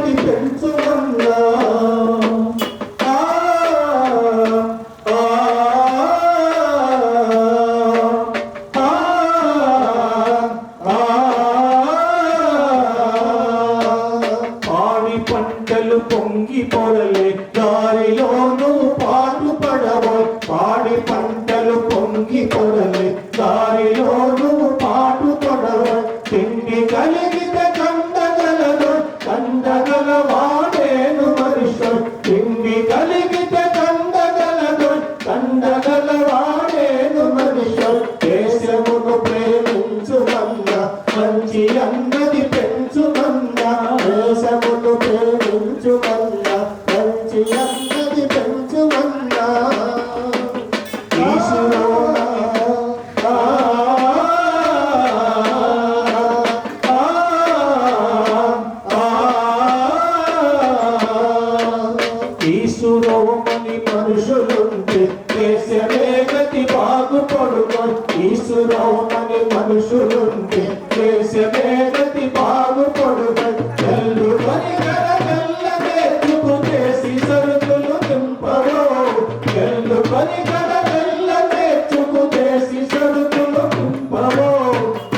నెమ్మది పెంచుమన్నా పంటలు పొంగి పొరలే దారిలోనూ పాటు పడవ పాడి పంటలు పొంగి పొరలే దారిలోనూ పాటు పడవ తిండి కలిగితే కండగలదు కండగల వాడేను మనుషు తిండి కలిగితే కండగలదు కండగల వాడేను మనుషు దేశమును ప్రేమించుమన్నా మంచి అన్నది పెంచుమన్నా దేశమును ప్రేమించుమన్నా మంచి అన్నది పెంచుమన్నా ఈశ్వరోమని మనుషులుంటే దేశమే గతి బాగుపడును ఈశ్వరోమని మనుషులుంటే దేశమే గతి బాగుపడును ఎల్లు పరిగర ఎల్లవేతుకు చేసి సరుకులు నింపవో ఎల్లు పరిగర ఎల్లవేతుకు చేసి సరుకులు నింపవో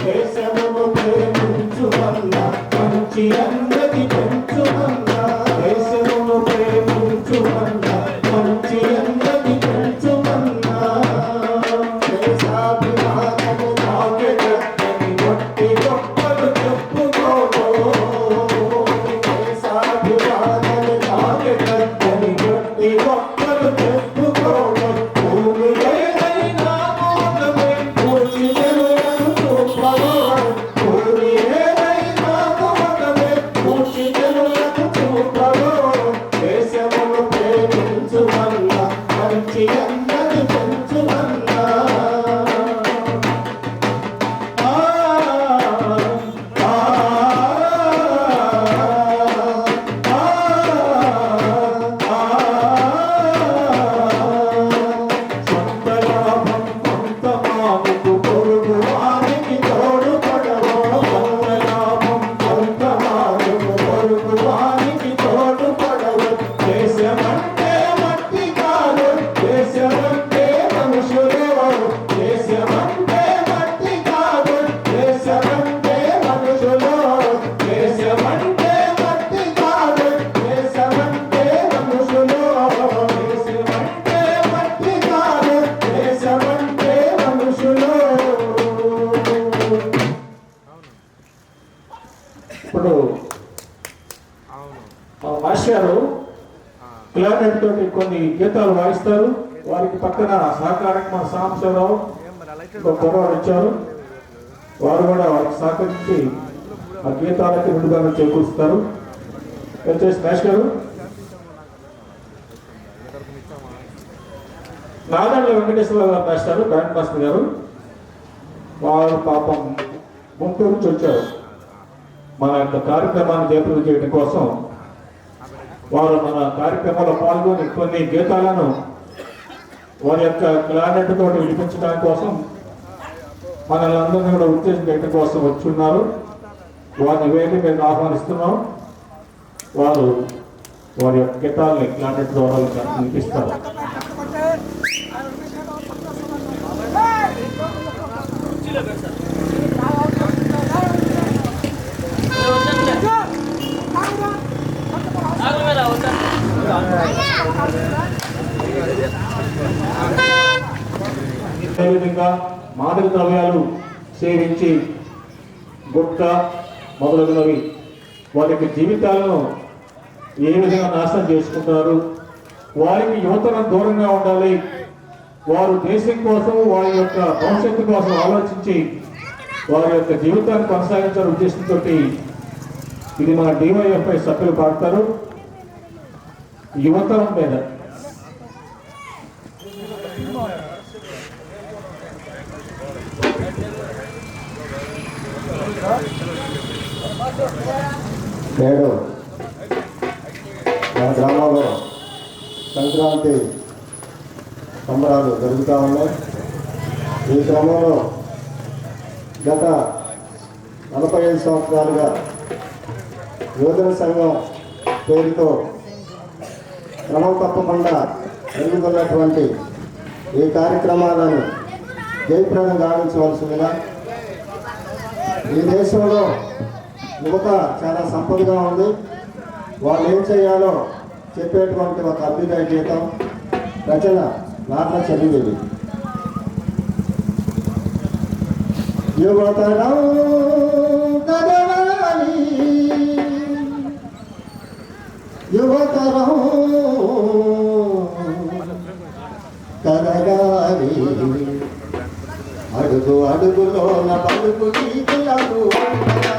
దేశమును ప్రేమించుమన్నా మంచి అన్నది పెంచుమన్నా దేశమును ప్రేమించుమన్నా మంచి అన్నది పెంచుమన్నా దేశాభిమానము నాకెదని వట్టి గొప్పలు చెప్పుకోవో దేశాభిమానము నాకెదని వట్టి గొప్పలు చెప్పుకోవో భూమి ఏదైనా మోదమే పూర్తి తెలుగు చూపవో భూమి ఏదైనా మోదమే పూర్తి తెలుగు చూపవో దేశమును ప్రేమించుమన్నా మంచి అన్నది పెంచుమన్నా సొంత లాభం కొంత మాముకు పొరుగు వారికి తోడు పడవో సొంత లాభం కొంత మాముకు పొరుగు వారికి తోడు పడవో దేశమంటే మట్టి కాదు దేశమంటే మనుషులేవో దేశమంటే మట్టి కాదు దేశమంటే మనుషులు దేశమంటే మట్టి కాదు దేశమంటే మనుషులు దేశమంటే మట్టి కాదు దేశమంటే మనుషులు. ఇప్పుడు మా మాస్టర్ గారు క్లారినెట్ తోటి కొన్ని గీతాలు వాయిస్తారు. వారికి పక్కన సహకారానికి మన సాంబశివరావు గొప్పవారు ఇచ్చారు. వారు కూడా వారికి సహకరించి ఆ గీతాలకి ముందుగా చేకూరుస్తారు. వచ్చేసి మాస్టర్ గారు నాదండ్ల వెంకటేశ్వర గారు మాస్టర్ బ్రాండ్ మాస్టర్ గారు వారు పాపం గుంటూరు నుంచి వచ్చారు. మన యొక్క కార్యక్రమాన్ని జయప్రదం చేయడం కోసం వారు మన కార్యక్రమంలో పాల్గొని కొన్ని గీతాలను వారి యొక్క క్లారినెట్ తోటి వినిపించడానికి కోసం మనల్ని అందరినీ కూడా ఉత్తేజం చేయడం కోసం వచ్చి ఉన్నారు. వారిని వేదిక మీద ఆహ్వానిస్తున్నాం. వారు వారి యొక్క గీతాలని క్లారినెట్ ద్వారా వినిపిస్తారు. అదేవిధంగా మాదక ద్రవ్యాలు సేవించి గుట్క మొదలగునవి వారి యొక్క జీవితాలను ఏ విధంగా నాశనం చేసుకుంటారు, వారికి యువతరం దూరంగా ఉండాలి, వారు దేశం కోసం వారి యొక్క భవిష్యత్తు కోసం ఆలోచించి వారి యొక్క జీవితాన్ని కొనసాగించాలని ఉద్దేశంతో ఇది మన డివైఎఫ్ఐ సభ్యులు పాడతారు. యువతరం మీద నేడు మా గ్రామంలో సంక్రాంతి సంబరాలు జరుగుతూ ఉన్నాయి. ఈ క్రమంలో గత 45 సంవత్సరాలుగా యువజన సంఘం పేరుతో క్రమం తప్పకుండా జరుగుతున్నటువంటి ఈ కార్యక్రమాలను జయప్రదం గావించవలసిందిగా. ఈ దేశంలో యువత చాలా సంపదగా ఉంది. వాళ్ళు ఏం చేయాలో చెప్పేటువంటి ఒక అభ్యుదయ గీతం రచన నాట్ల చదివేది. యువతరం కదలాలి, యువతరం కదలాలి, అడుగు అడుగులోన పలుకు తీగులకు అంటగా,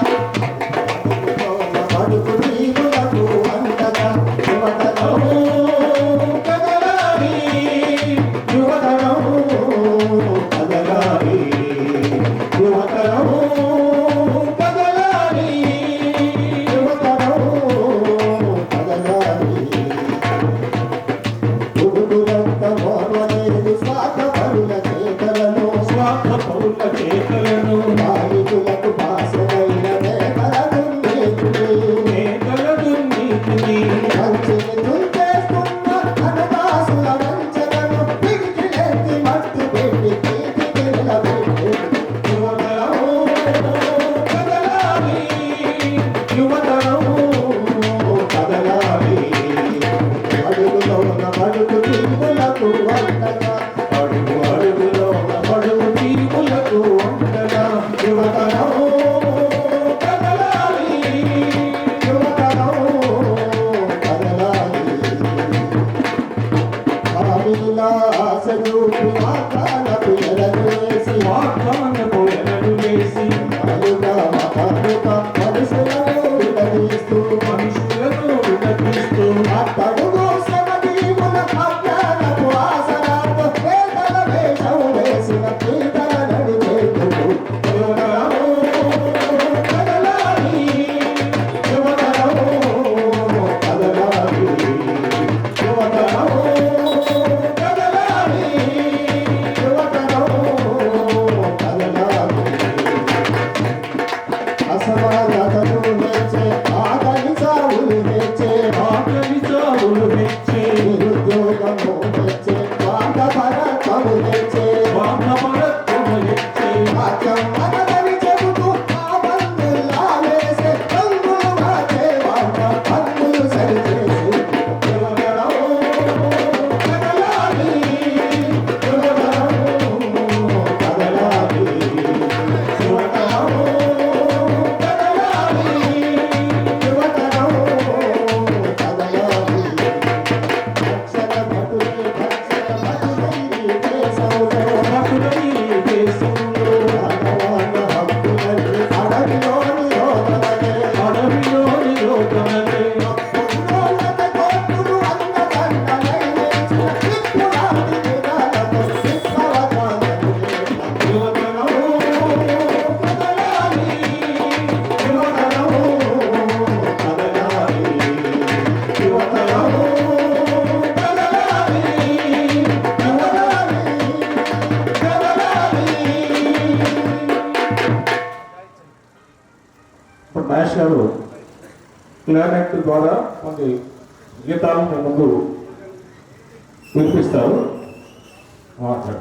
అడుగులోన పలుకు తీగులకు అంటగా, యువతరం కదలాలి, యువతరం కదలాలి, యువతరం కదలాలి, యువతరం కదలాలి. ఉడుకులంత మోరలేదు స్వార్థపరుల చేతలను, స్వార్థపరుల చేతలను బాధితులకు భాషలైన నేతల దుర్నీతిని మంచిని తుంచేస్తున్న అనదాసుల వంచనను పిగిలెత్తి మట్టి పెట్టి పీకి నిలబెట్టి యువతరం కదలాలి, యువతరం కదలాలి, అడుగులోన పడుకు తీర్పులకు వంటగా, అడుగు అడుగులోన పడుగు తీర్పులకు ఉండగా యువతరం కదలాలి, యువతరం కదలాలి. హామీల ఆశ చూపి వాగ్దానపు ఎరవేసి వాగ్దానపు ఎనలు వేసి మనుగా మతాలుగా మనుషులను విడదీస్తూ మనుషులను విడదీస్తూ అట్టడుగు శ్రమదీవుల అజ్ఞానపు ఆసరాతో పేదల వేషం వేసిన పీతల నడిచేందుకు యువతరం కదలాలి, యువతరం కదలాలి, యువతరం కదలాలి, యువతరం కదలాలి. అసమానతను మెచ్చే ఆకలి సాగులు మెచ్చే ఆకలి చావులు మెచ్చే నిరుద్యోగము మెచ్చే వాటపరత్వము మెచ్చే వామపరత్వము మెచ్చే వాక్యం మనదని చెబుతూ ఆ బంధుల్లా వేసే రంగులు మార్చే వాట హక్కులు సరిచేసి యువతరం కదలాలి, యువతరం కదలాలి, యువతరం కదలాలి, యువతరం కదలాలి. రక్షణ భటులే రక్షణ భటులై దేశంలో భక్తులై దేశంలో మానవాళ్ళ హక్కులన్నీ అడవిలోని యోధనలే. అడవిలోని లోకమలే పుట్టినోళ్ళకి కోర్టులు అందదండలై లేచిన విప్పులాంటి విధాలతో విప్లవగాథలు లేక. యువతరం కదలాలి, యువతరం కదలాలి, యువతరం కదలాలి, కదలాలి. ఇప్పుడు మహేష్ గారు క్లారినెట్ ద్వారా కొన్ని గీతాలను మీ ముందు వినిపిస్తారు. మాట్లాడు.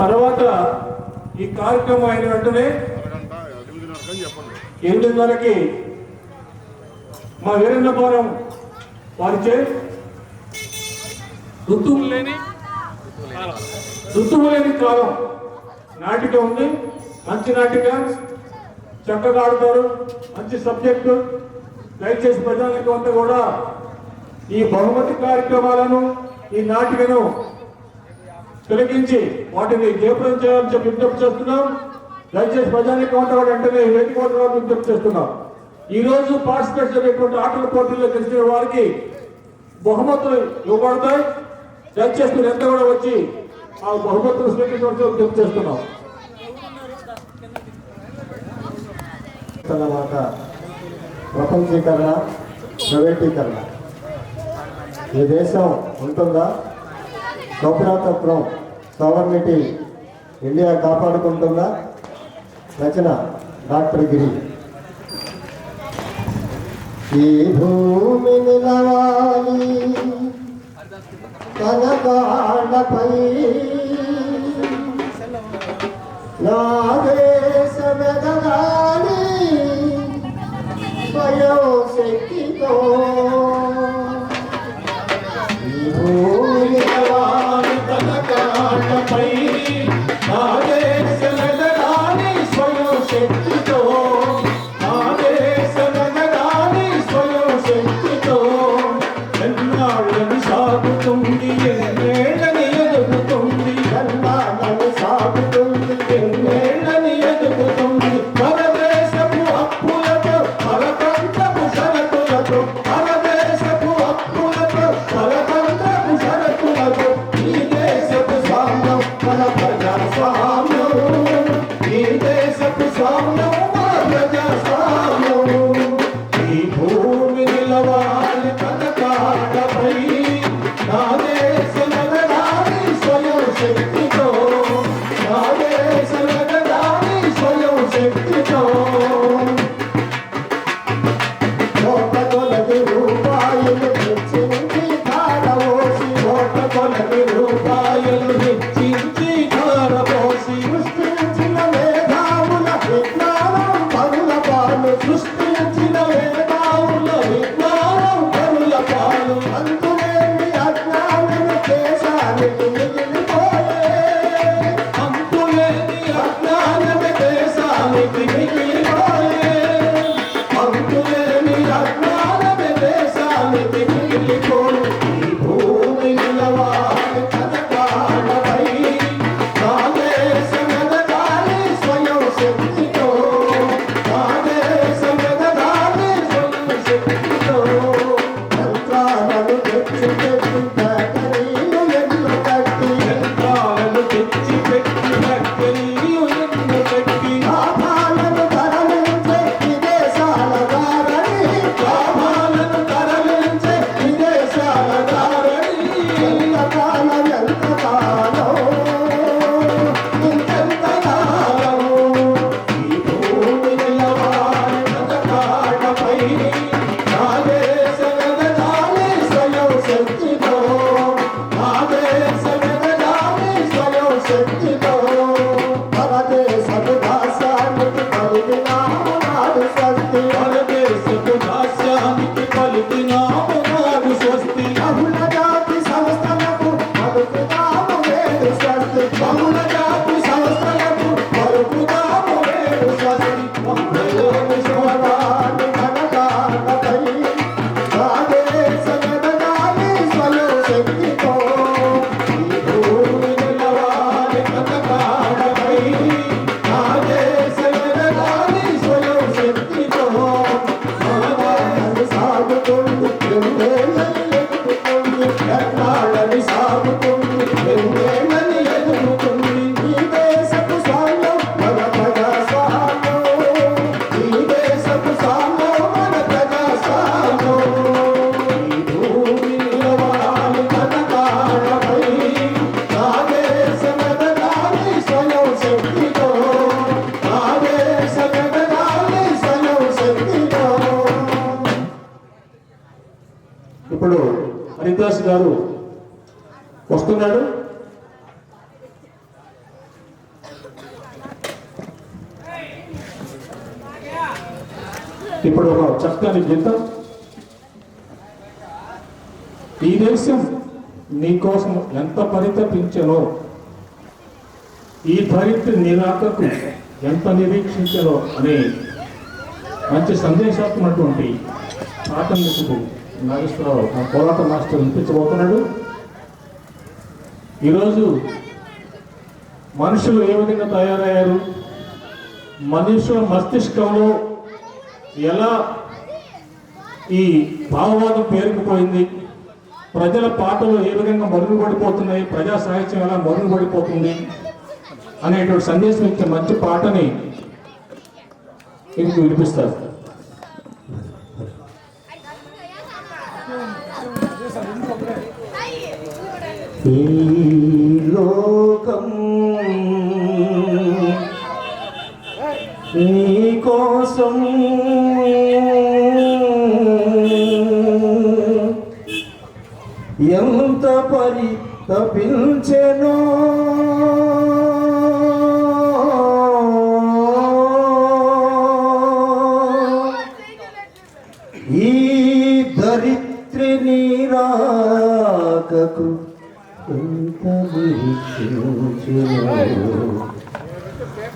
తర్వాత ఈ కార్యక్రమం అయిన వెంటనే 8:30కి మా వీరన్నపురం వారిచే ఋతువు లేని కాలం నాటిక ఉంది. మంచి నాటిక, చక్కగా ఆడతారు, మంచి సబ్జెక్టు. దయచేసి ప్రజలకు అంతా కూడా ఈ బహుమతి కార్యక్రమాలను, ఈ నాటికను తొలగించి వాటిని జయప్రదం చేయాలని చెప్పి విజ్ఞప్తి చేస్తున్నాం. దయచేసి ప్రజానికి అంతా కూడా వెంటనే వేదిక విజ్ఞప్తి చేస్తున్నాం. ఈ రోజు పార్టిసిపేట్ చేసేటువంటి ఆటల పోటీల్లో గెలిచిన వారికి బహుమతులు ఇవ్వబడతాయి. దయచేసి మీరు ఎంత కూడా వచ్చి ఆ బహుమతులు స్వీకరించవలసి గుర్తు చేస్తున్నాం. అన్నమాట ప్రపంచీకరణ, ప్రైవేటీకరణ. ఈ దేశం ఉంటుందా? గోపురాతత్వం, సావర్నిటీ ఇండియా కాపాడుకుంటుందా? రచన డాక్టర్ గిరి. ఈ భూమి నిలవాలి తన కాళ్ళపై, నా దేశమెదగాలి స్వయం శక్తితో. ఈ భూమి నిలవాలి తన కాళ్ళపై, నా దేశమెదగాలి స్వయం శక్తితో. నా దేశమెదగాలి స్వయం శక్తితో. ఎన్నాళ్ళని సాగుతుంది, ఎన్నేళ్ళని ఎదుగుతుంది. ఎన్నాళ్ళని సాగుతుంది, ఎన్నేళ్ళని ఎదుగుతుంది. మన దేశపు అప్పులతో, పరతంత్రపు షరతులతో, మన దేశపు అప్పులతో, పరతంత్రపు షరతులతో. ఈ దేశపు స్వామ్యం మన ప్రజాస్వామ్యం, ఈ దేశపు స్వామ్యం మన ప్రజాస్వామ్యం. ఈ భూమి నిలవాలి తన కాళ్ళపై, నా దేశమెదగాలి స్వయం శక్తితో. నా దేశమెదగాలి స్వయం శక్తితో. కోట కొలది రూపాయలు హెచ్చించి ధారపోసి, కోట కొలది రూపాయలు హెచ్చించి ధారపోసి. సృష్టించిన మేధావుల విజ్ఞానం పరుల పాలు, సృష్టించిన మేధావుల విజ్ఞానం పరుల పాలు. అంతులేని అజ్ఞానము దేశానికి మిగిలిపోయే, అంతులేని అజ్ఞానము దేశానికి మిగిలిపోయే, అంతులేని అజ్ఞానము దేశానికి మిగిలిపోయే. ఈ భూమి నిలవాలి తన కాళ్ళపై, నా దేశమెదగాలి స్వయం శక్తితో. నా దేశమెదగాలి స్వయం శక్తితో. యంత్రాలను తెచ్చి పెట్టి ఫ్యాక్టరీలు ఎన్నో కట్టి, యంత్రాలను తెచ్చి పెట్టి ఫ్యాక్టరీలు ఎన్నో కట్టి. లాభాలను తరలించే విదేశాల దారని, లాభాలను తరలించే విదేశాల దారని. ఎంతకాలం ఎంతకాలం ఇంకెంతకాలం. ఈ భూమి నిలవాలి తన కాళ్ళపై, నా దేశమెదగాలి స్వయం శక్తితో. నా దేశమెదగాలి స్వయం శక్తితో. పరదేశపు దాస్యానికి పలికినాము నాడు స్వస్తి, పరదేశపు దాస్యానికి పలికినాము నాడు స్వస్తి. బహుళ జాతి సంస్థలకు పలుకుతాము వేడు స్వస్తి, బహుళ జాతి సంస్థలకు పలుకుతాము వేడు స్వస్తి. బహుళలోని స్వరాన్ని తన కాళ్ళపై, నా దేశమెదగాలి స్వయం శక్తితో. ఈ భూమి నిలవాలి తన కాళ్ళపై, నా దేశమెదగాలి స్వయం శక్తితో. ఎన్నాళ్ళని సాగుతుంది, ఎన్నేళ్ళని ఎదుగుతుంది. ఎన్నాళ్ళని సాగుతుంది, ఎన్నేళ్ళని ఎదుగుతుంది. ఈ దేశపు స్వామ్యం మన ప్రజాస్వామ్యం, ఈ దేశపు స్వామ్యం మన ప్రజాస్వామ్యం. ఈ భూమి నిలవాలి తన కాళ్ళపై, నా దేశమెదగాలి స్వయం శక్తితో. నా దేశమెదగాలి స్వయం శక్తితో. ఇప్పుడు హరిదాస్ గారు వస్తున్నాడు. ఇప్పుడు ఒక చక్కని గీతం. ఈ దేశం నీకోసం ఎంత పరితపించెనో, ఈ ధరిత్రి నిరాకకు ఎంత నిరీక్షించెనో అనే మంచి సందేశాత్మకటువంటి పాఠంకు నాగేశ్వరరావు ఆ కోలాట మాస్టర్ వినిపించబోతున్నాడు. ఈరోజు మనుషులు ఏ విధంగా తయారయ్యారు, మనుషుల మస్తిష్కంలో ఎలా ఈ భావవాదం పేరుకుపోయింది, ప్రజల పాటలు ఏ విధంగా మరుగుపడిపోతున్నాయి, ప్రజా సాహిత్యం ఎలా మరుగుపడిపోతుంది అనేటువంటి సందేశం ఇచ్చే మంచి పాటని మీకు వినిపిస్తారు. ఈ లోకం నీ కోసం ఎంత పరితపించెనో ఈ దరిద్రి నీరాకకు ఎంత నిరీక్షించెనో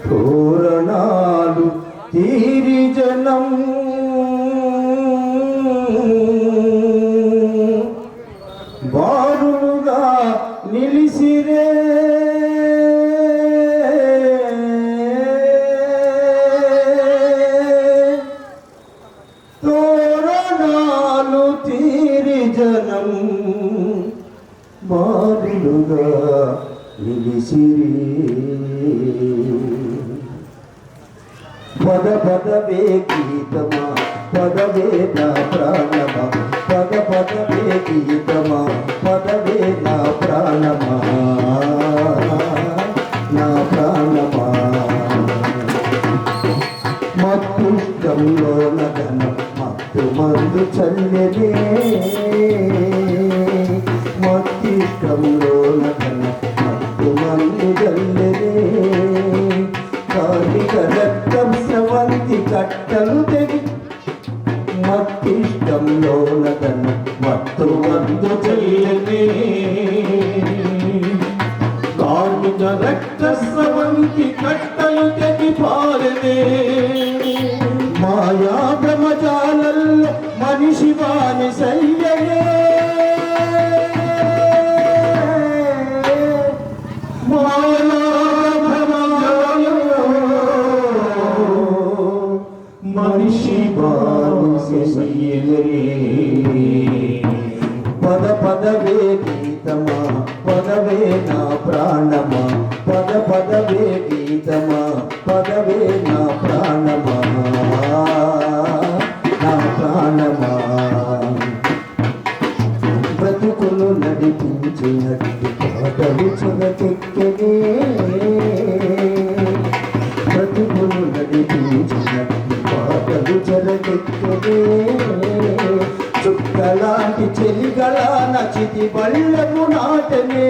తోరణాలు తీరి జనం బారులుగా నిలిసిరే తోరణాలు తీరి జనం బారులుగా నిలిసిరే పద పదవే గీతమా పదవే నా ప్రాణమా పద పదవే గీతమా పదవే నా ప్రాణమా నా ప్రాణమా మత్తుష్టంలో నగన మత్తు మందు చల్లెనే మత్తిష్టంలో నగన మత్తు మందు చల్లెనే కాలిక రక్తం స్రవంతి కట్టలు తెగి మత్తిష్టంలో నగన మత్తు మందు చల్లెనే కార్మిక రక్త స్రవంతి కట్టలు తెగి పారనే మాయా బ్రహ్మజాలల్లో మనిషి వాని సయ్యనే మాయా మనిషి పద పదవే గీతమా పదవే నా ప్రాణమా పద పదవే గీతమా పదవే నా ప్రాణమా నా ప్రాణమా బ్రతుకులు నడిపించినట్టు పాటలు చునకెక్కనే బ్రతుకులు నడిపించినట్టు పాటలు చెరకెక్కనే చుక్కలాంటి చెలిగల నచితి బళ్ళము నాటనే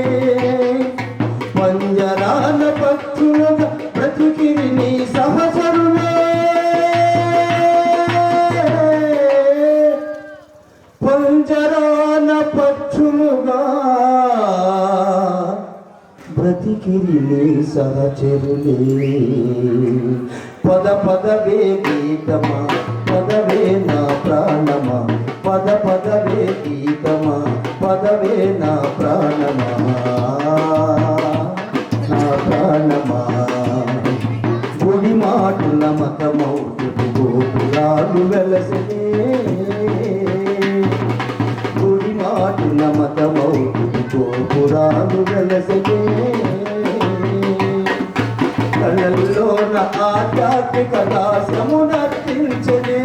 పంజరాన పక్షులుగా బ్రతుకిరి నీ సహచరులే పంజరాన పక్షులుగా బ్రతికిరి నీ సహచరులే పద పదవే గీతమా పదవే నా ప్రాణమా పద పదవే గీతమా పదవే నా ప్రాణమా నా ప్రాణమా గుడి మాటుల మతమౌటు గోపురాలు వెలసనే గుడి మాటుల మతమౌటు గోపురాలు వెలసనే కళ్ళల్లోన ఆధ్యాత్మిక దాస్యము నర్తించనే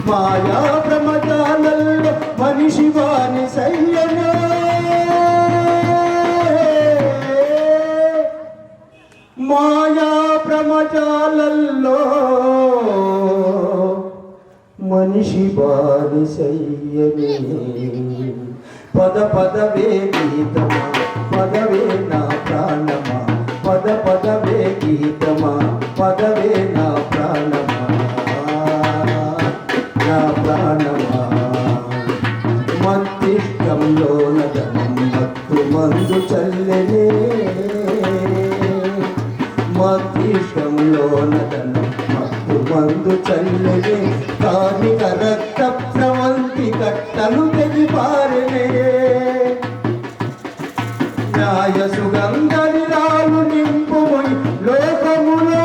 మాయా బ్రహ్మజాలల్లో మనిషి వాని సయ్యనే మాయా బ్రహ్మజాలల్లో మనిషి వాని సయ్యనే పద పదవే గీతమా పదవే నా ప్రాణమా పద పదవే గీతమా పదవే నా ప్రాణమా నా ప్రాణమా మత్తిష్టంలో నగనం మత్తు మందు చల్లెనే మత్తిష్టంలో నగనం మత్తు మందు చల్లెనే కానిక రక్త స్రవంతి కట్టలు తెగి పారనే న్యాయ సుగంధ నిరాలు నింపుమై లోకములో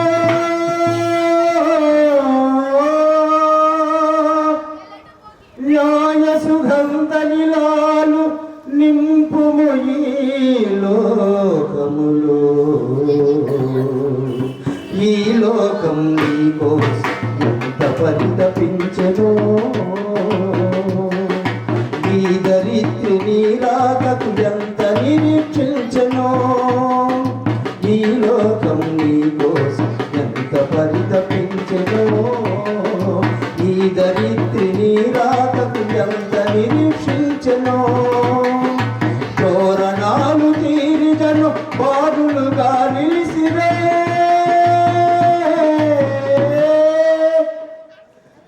నింపుము ఈ లోకములో, ఈ లోకం నీకోసం ఎంత పరితపించెనో, ఈ దరిద్రి నీ రాకకు ఎంత నిరీక్షించెనో, ఈ లోకం నీకోసం ఎంత పరితపించెనో, ఈ దరిద్రి నీ రాకకు ఎంత నిరీక్షించెనో. తోరణాలు తీరిగను బారులుగా నిలిసిరే,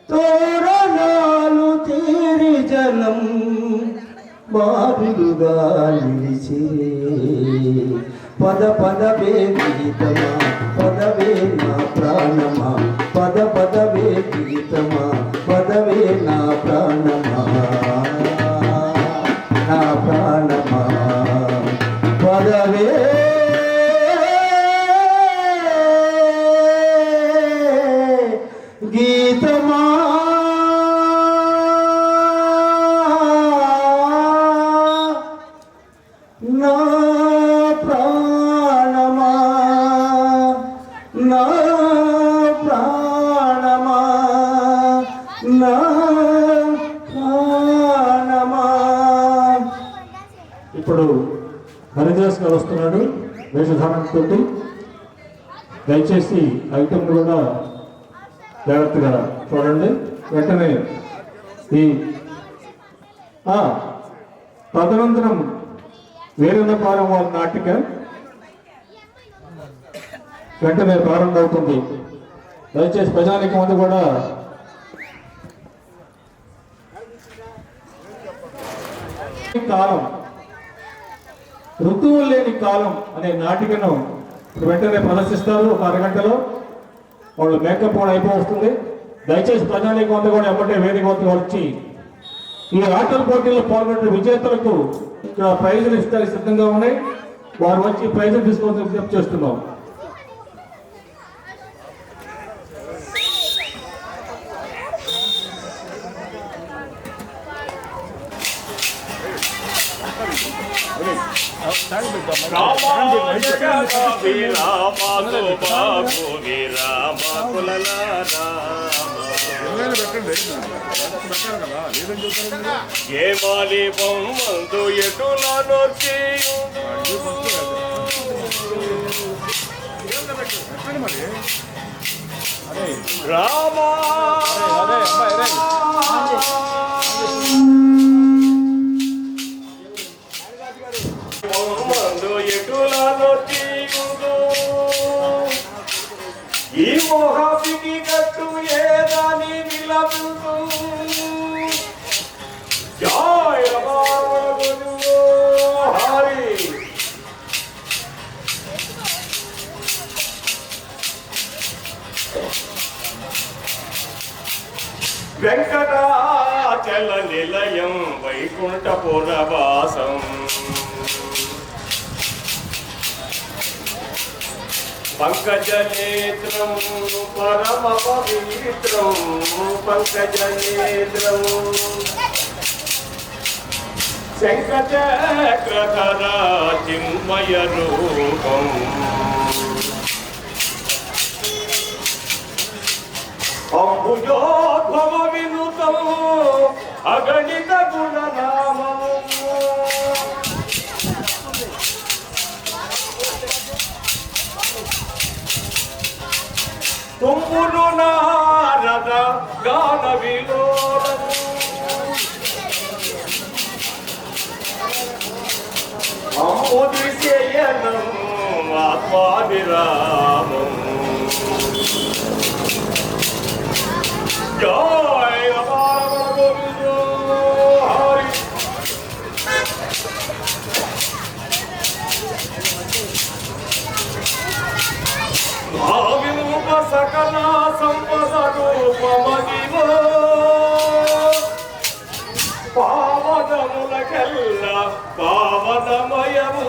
తోరణాలు తీరి జనం బారులుగా నిలిచిరే. పద పదవే గీతమా, పదవే నా ప్రాణమా, పద పదవే గీతమా, పదవే నా ప్రాణమా, నా ప్రాణమా, పదవే గీతమా. నా ప్రాణమా, నా ప్రాణమా, నా ప్రాణమా. ఇప్పుడు హరిదాస్ గారు వస్తున్నాడు వేషధారణతో. దయచేసి ఐటమ్ కూడా జాగ్రత్తగా చూడండి. వెంటనే ఈ తదనంతరం వీరన్నపాలెం వారి నాటిక వెంటనే ప్రారంభమవుతుంది. దయచేసి ప్రజానికి ముందు కూడా కాలం, ఋతువులు లేని కాలం అనే నాటికను వెంటనే ప్రదర్శిస్తారు. ఒక అరగంటలో వాళ్ళు మేకప్ కూడా అయిపోతుంది. దయచేసి ప్రజానికి ముందు కూడా ఎమ్మటే వేదిక వద్ద వచ్చి ఈ ఆటల పోటీల్లో పాల్గొనే విజేతలకు ఇక్కడ ప్రైజులు ఇస్తారు, సిద్ధంగా ఉన్నాయి. వారు వచ్చి ప్రైజులు తీసుకోవాలని విజ్ఞప్తి చేస్తున్నాం. ఏమాలి బొమ్మందు ఎటులా నొచ్చి రామా బొమ్మందు ఎటులా నొచ్చి ఈ మోహానికి కట్టు ఏదాని విలపుతూ జయ గురు హరి. వెంకటాచల నిలయం వైకుంఠపురవాసం పంకజనేత్రం పరమ పవిత్రం పంకజనేత్రం శంఖచక్రధర చిన్మయ రూపం అంబుజోద్భవ వినుతం అగణిత గుణనామం తుంబులు నారద గాన విలోలము అమోదిశయనం ఆత్మాభిరామం జయ గోవిందో హరి. భావిముఖ సకల సంపద రూపమదివో పావనములకెల్ల పావనమయము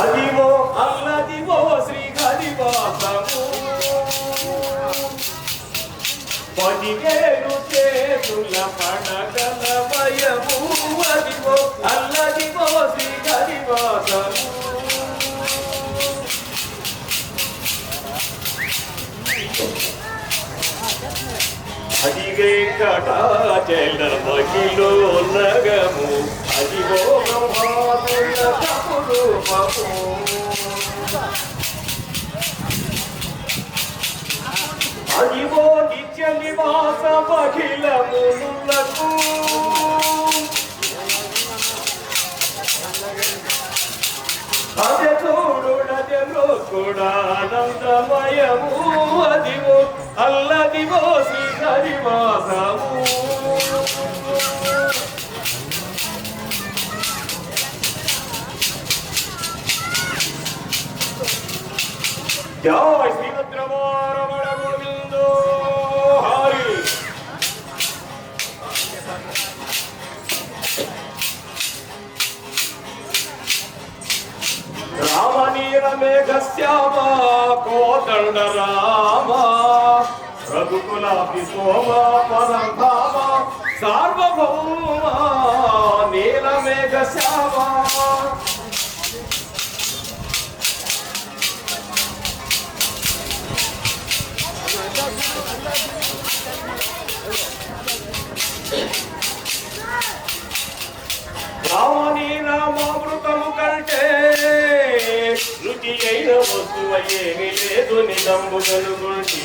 అదివో అల్లదివో శ్రీహరివాసము 10,000 వేణుల పడగలమయము అదివో అల్లదివో శ్రీహరివాసము అది వెంకటాచలమహిలో నగము అదివో బ్రహ్మాదుల రూపము అదివో నిత్య నివాస మహిళములకు అదే చూడుడదే లోకుడానందమయము అదివో అల్లదివో శ్రీహరివాసము జయ శ్రీభద్రమారమణ గోవిందో హరి రామనీల మేఘశ్యామ కోదండ రామ రఘుకులాభి సోమ పరంధామ సార్వభౌమ నీల మేఘశ్యామ రామని నామామృతము కంటే రుచి అయిన వస్తువయేమి లేదు నిజంబు కనుగొంటి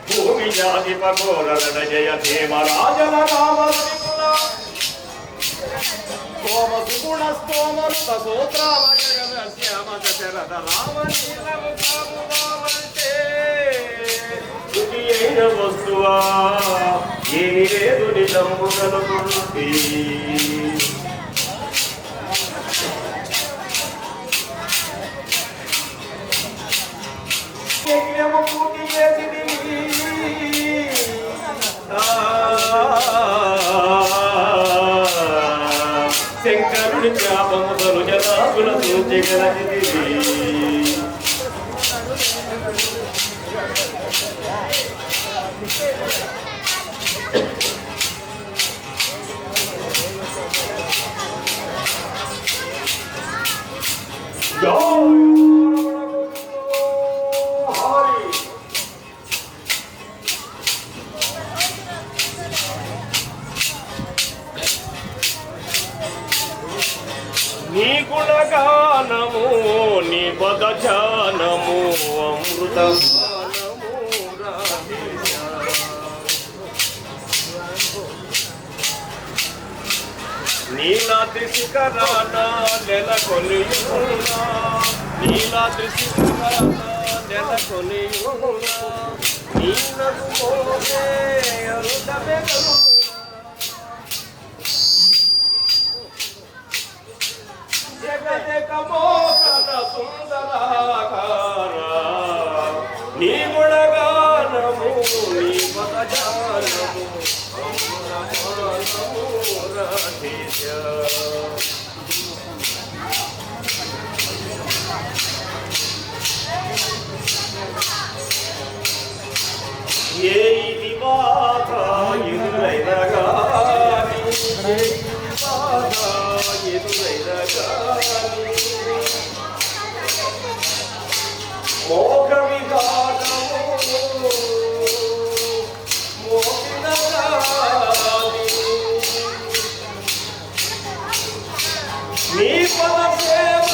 భూమి జాతి పగోరణ జయ భీమరాజల రామల సోమ సుగుణ స్తోమృత సూత్రామ జగశ్యామ దశరథ రామనీలము కాముదామంటే రుచి అయిన వస్తువా ఏమి లేదు నిజంబు కనుగొంటి యజ్ఞము పూర్తి చేసిదివి శంకరుడి జ్ఞాపము తను జనాకుల సూచిగలదివి నీ గుణగానము నీ పదజానము అమృతగానము నీలాద్రి శిఖరాన నెలకొనియున్నా నీలాద్రి శిఖరాన నెలకొనియున్నా నీలకు మోగే అరుదమే జగదేక మోహన సుందరాకార నీ గుణగానము నీ పదజానము అమృతగానము రాధేశ ఏ ఇది బాధ ఎదురైనగాని మోక్ష విధానము నీ పద సేవ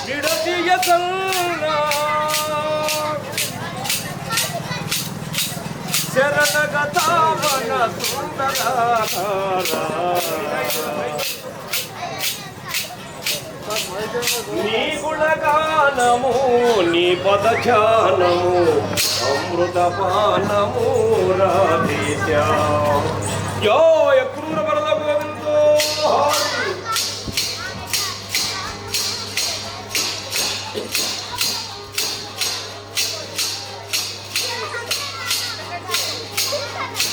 విడదీయ శరణగతావన సుందరాకార నీ గుణగానము నీ పదజానము అమృతపానము రాధేశ జయ క్రూర వరద గోవిందో హరి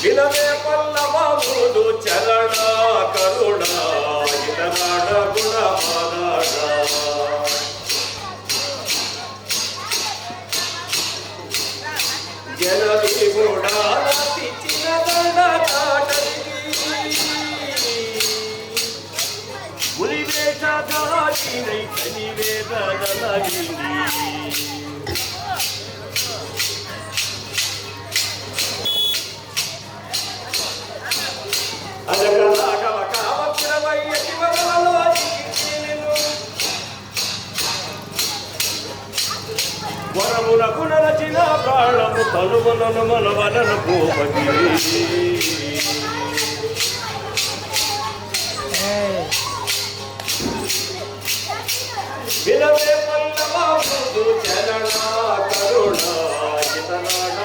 వినమే పల్లవముడు చరణ కరుణ ఇతరాడ గుణ జనదేవుడా తెచ్చిన దండ కాటలికి ఉలివేష దాటినై కనివేదనలింది అలగలాగల కావపురమయ్య శివలలో దిగినెను వరమునకు నరచిన ప్రాణము తనువనను మనవనను భూపతి వినవే పల్లవాదు చరణ కరుణ చితనాడ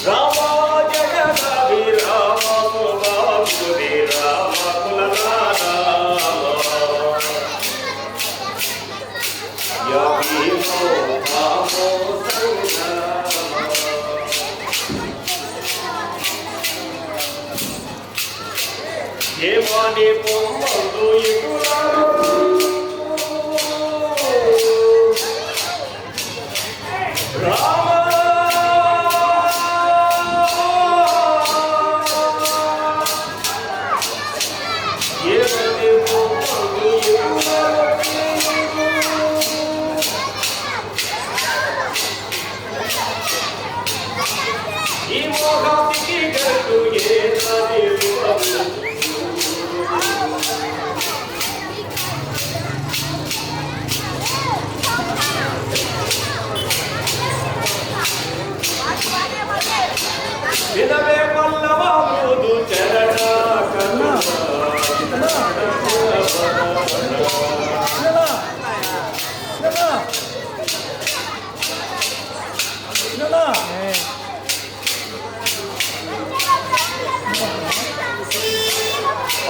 రామ జయ రవి రామ బాబురి రామ కులనాథ యవీమో రామో సంగ ఏమాని పొమ్మదు ఎటులారో రామ ఈ మోహానికి గట్టు ఏ వినవే పల్లవాదు చరణ కరుణ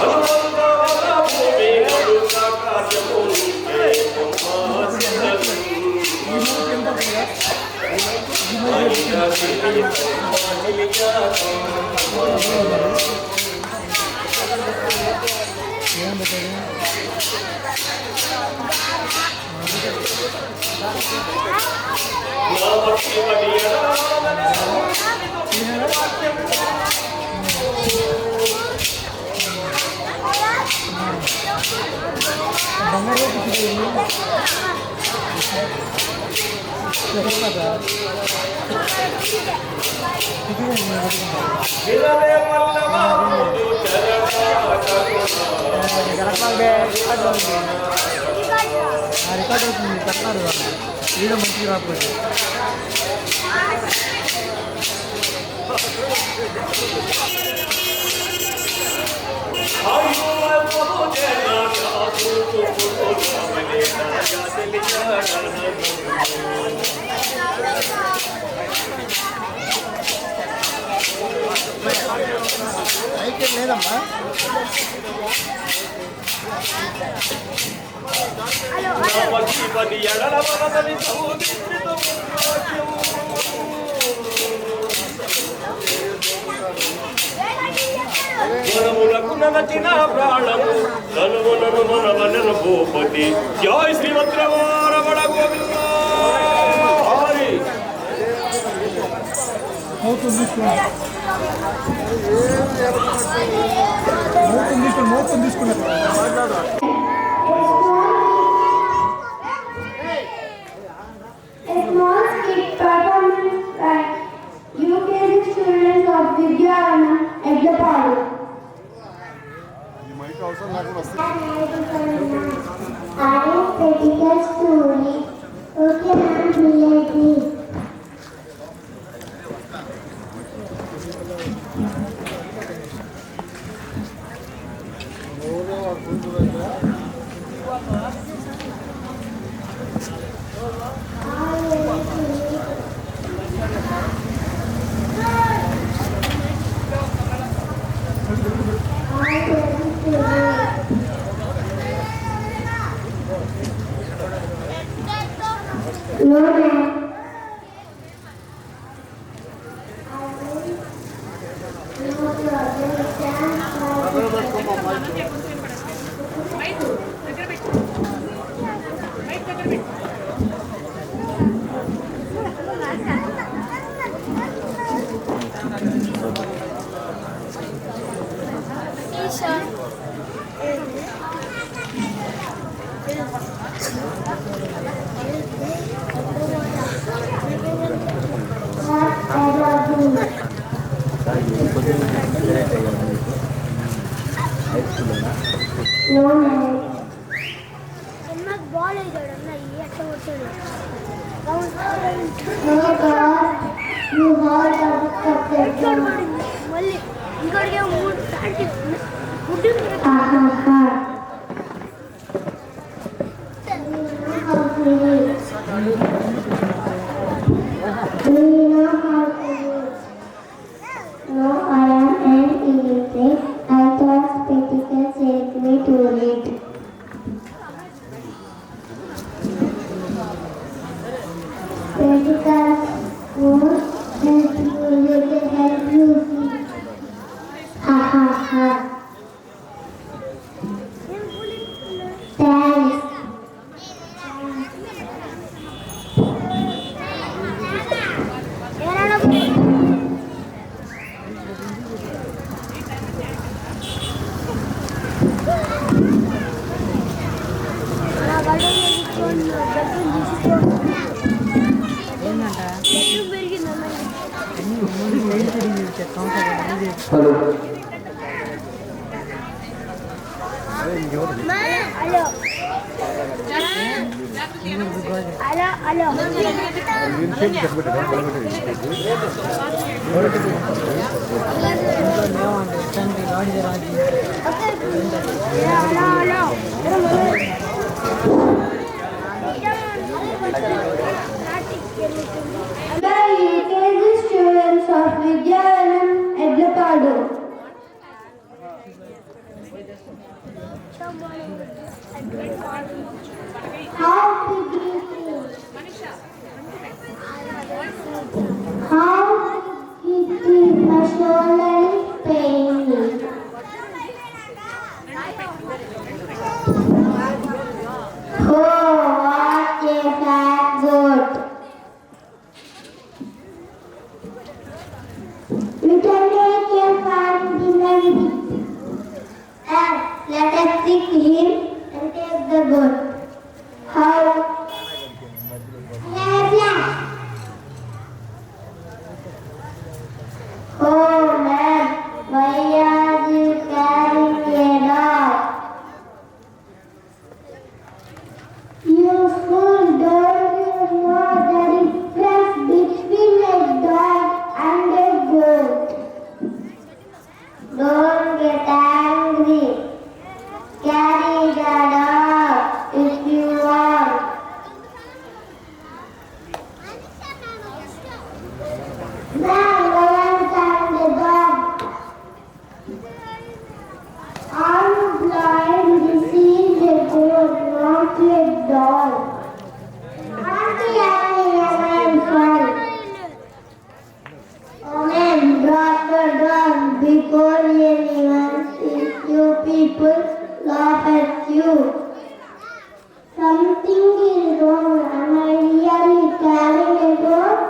అనుబంధవన భూమి అరుణ కార్యము వినవే పల్లవాదు చరణ రికార్డ్ అవుతుంది చెప్తారు వీడియో మంచిగా రాకపోతే అయితే లేదమ్మా నవజీవని ఎడల వరదని సౌదిత్రితో మనములకు నచిన ప్రాణము నలువనను మనవనను భూపతి జయ శ్రీమద్రమారమణ గోవింద హరి మౌతం తీసుకున్నారు A small skit performance by UKG students of Vidyavana at the park. I take a story. Okay, ma'am, relate me. No, ma'am. No problem. Stand for మళ్ళీ ఇంకోటికి 3 సార్లు No, I am an illiterate. I thought spectacles helped me to read. Spectacles won't help you read, they help you see. Ha ha ha. Thanks. Hello The UKG students of Vidyanam Edlapadu. How big is it? How big is my shoulder is paining? Oh, what a fat goat! We can make a fun dinner with and let us pick him and take the goat. How? Oh man, why are you carrying a dog? You fool, don't you know the difference between a dog and a goat? Don't get angry. Carry the dog if you want. Now lions and the dog. I'm blind. This is a goat, not a dog. Auntie, I am fine. Oh man, drop the dog before anyone sees you. People laugh at you. Something is wrong. Am I really carrying a goat?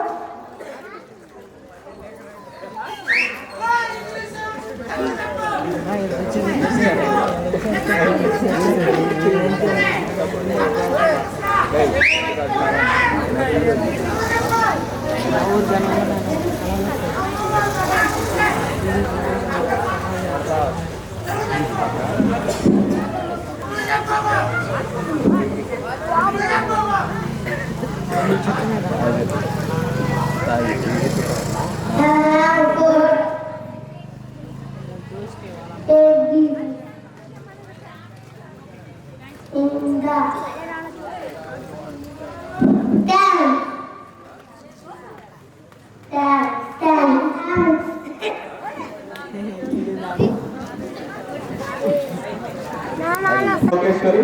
Lokeshwari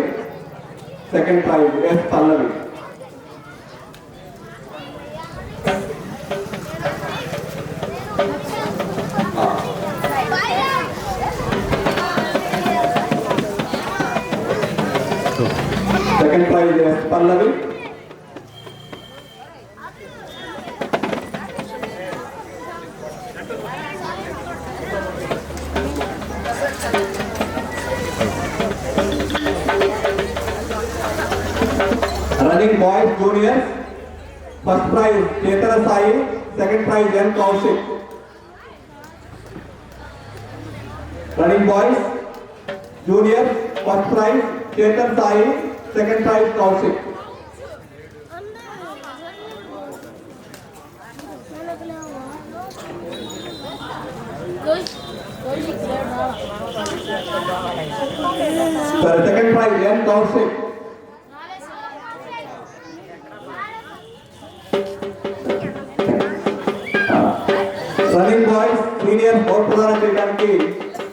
second prize S Pallavi second prize S Pallavi. Running boys juniors first prize Chethana Sai, second prize N Kaushik. Running boys junior first prize Chetan Sai, second prize Kaushik. Second prize N Kaushik. Running boys senior board ప్రదానం చేయడానికి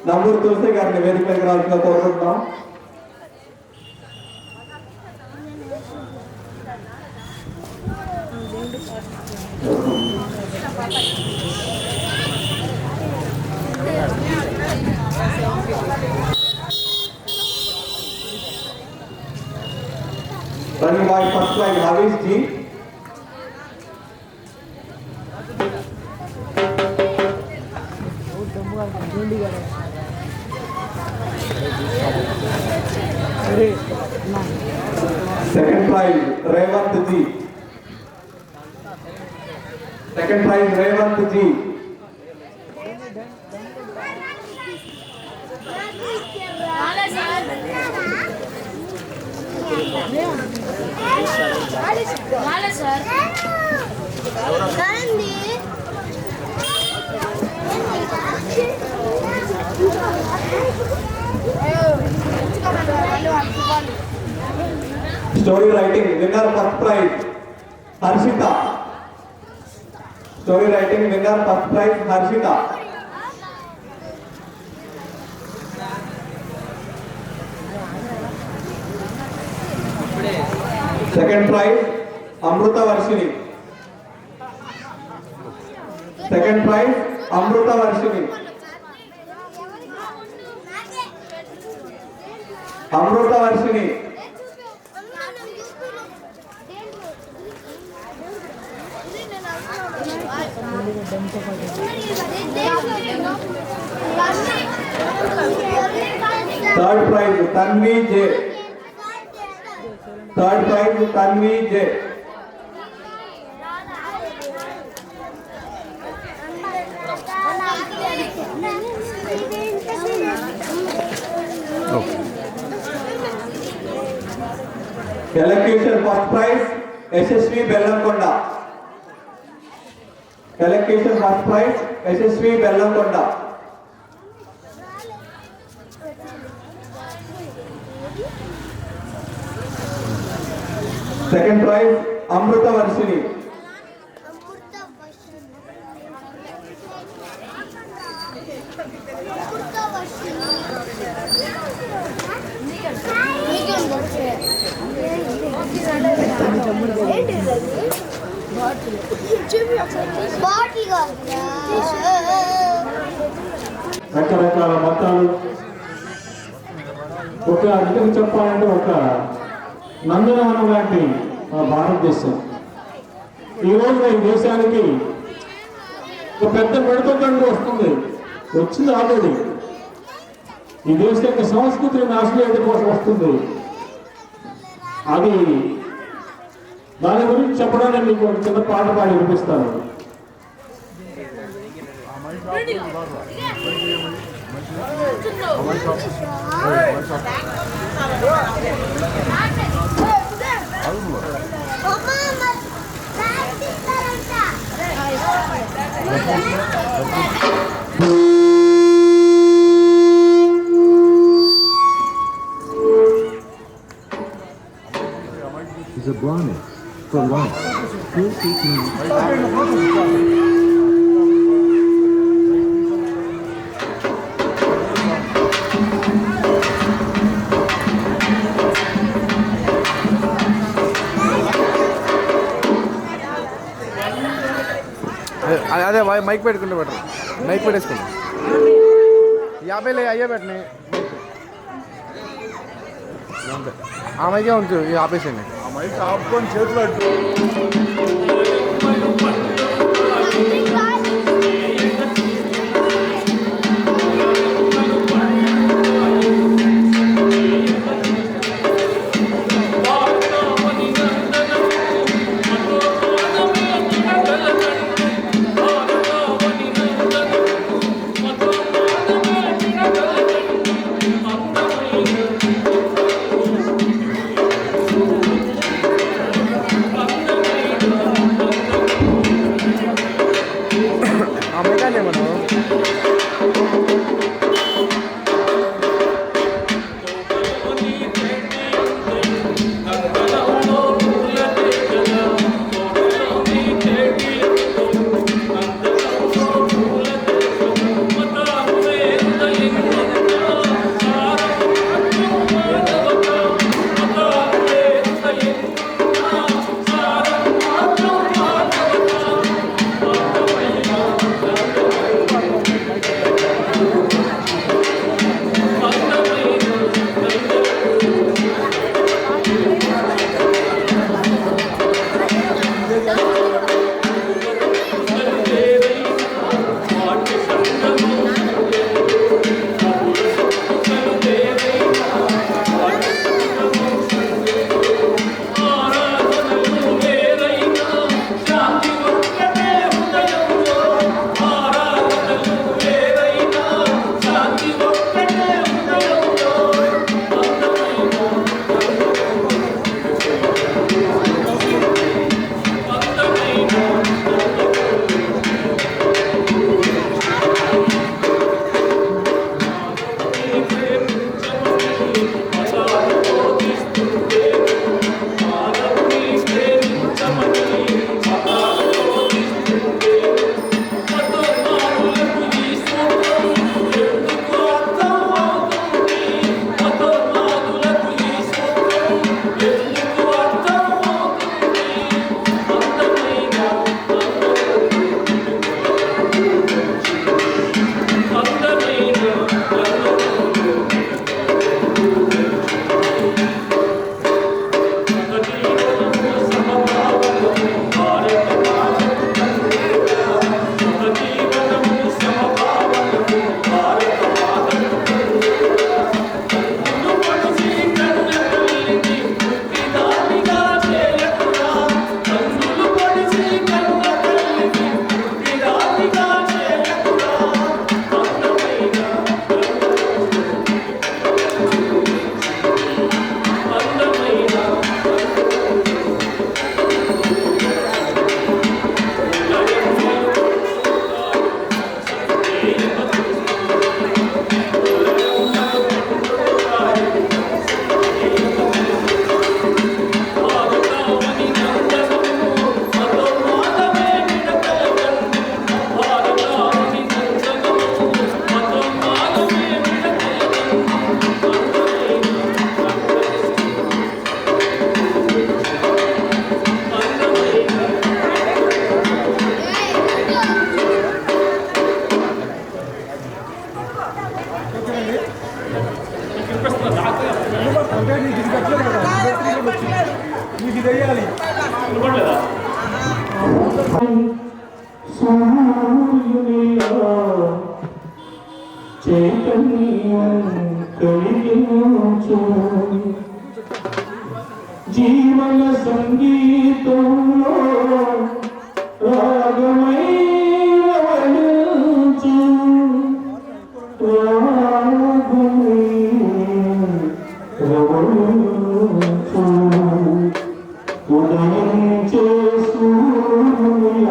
నంబూరు తులసి గారిని వేదిక దగ్గర రావాల్సిందిగా కోరుకుంటున్నాం. Running boy first prize Harish ji. Second prize Revanth ji. Second prize Revanth ji. Story writing winner first prize Harshita. Story writing winner first prize Harshitha. Second prize Amrutha Varshini. Second prize Amrutha Varshini. Amrutha Varshini. Third prize Tanvi J. Third prize Tanvi J. Elocution first prize Yashasvi Bellamkonda. Elocution first prize Yashasvi Bellamkonda. Second prize Amrutha Varshini. రకరకాల మతాలు ఒక ఇతరు చెప్పాలంటే ఒక నందనవనం లాంటి మన భారతదేశం. ఈరోజు ఈ దేశానికి ఒక పెద్ద పెడుతుందంటూ వస్తుంది, వచ్చింది ఆల్రెడీ. ఈ దేశం యొక్క సంస్కృతిని నాశనం చేయడం కోసం వస్తుంది. అది దాని గురించి చెప్పడానికి మీకు ఒక చిన్న పాట పాడి వినిపిస్తాను. Zabrani for life. Full seeking. అదే మైక్ పెట్టుకుంటే బెటర్. మైక్ పెట్టేసుకుంటా 50 అయ్యే పెట్టినాయి. ఆమెకే ఉంచు ఇది ఆపేసింది ఆమెకానే మనం జీవన సంగీతంలో రాగమై రవళించు రాగమై రవళించు ఉదయించే సూర్య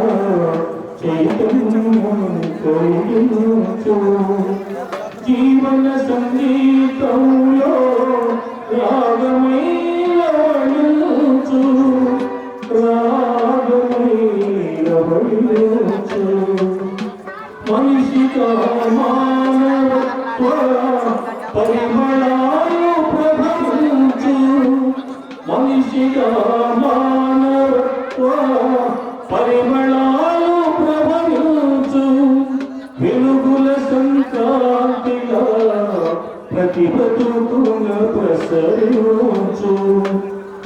చైతన్యం కలిగించు జీవన సంగీతంలో రాగమై రవళించు రాగమై రవళించు మనిషిగా మానవత్వ పరిమళాలు ప్రభవించు మనిషిగా మానవత్వ పరిమళాలు ప్రభవించు వెలుగుల సంక్రాంతిగా ప్రతి బతుకు ప్రసరించు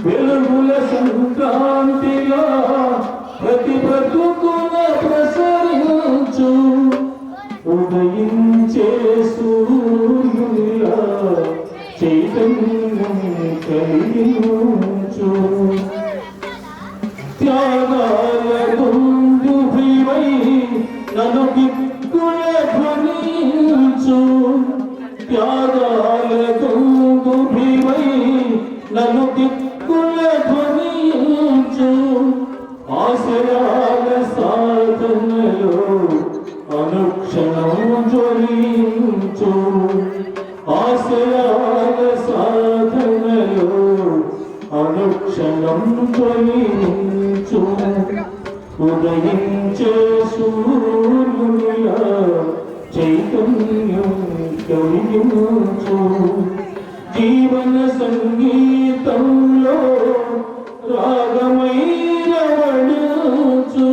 వెలుగుల సంక్రాంతిగా ప్రతి బ్రతుకున ప్రసరించు ఉదయించే సూర్యునిలా చైతన్యం కలిగించు త్యాగాల దుందుభివై నన్ను దిక్కుల ధ్వనించు త్యాగాల దుందుభివై నన్ను దిక్కుల ధ్వనించు ఆశయాల సాధనలో అనుక్షణం జ్వలించు ఆశయాల సాధనలో అనుక్షణం జ్వలించు ఉదయించే సూర్యునిలా చైతన్యం కలిగించు జీవన సంగీతంలో రాగమై రవళించు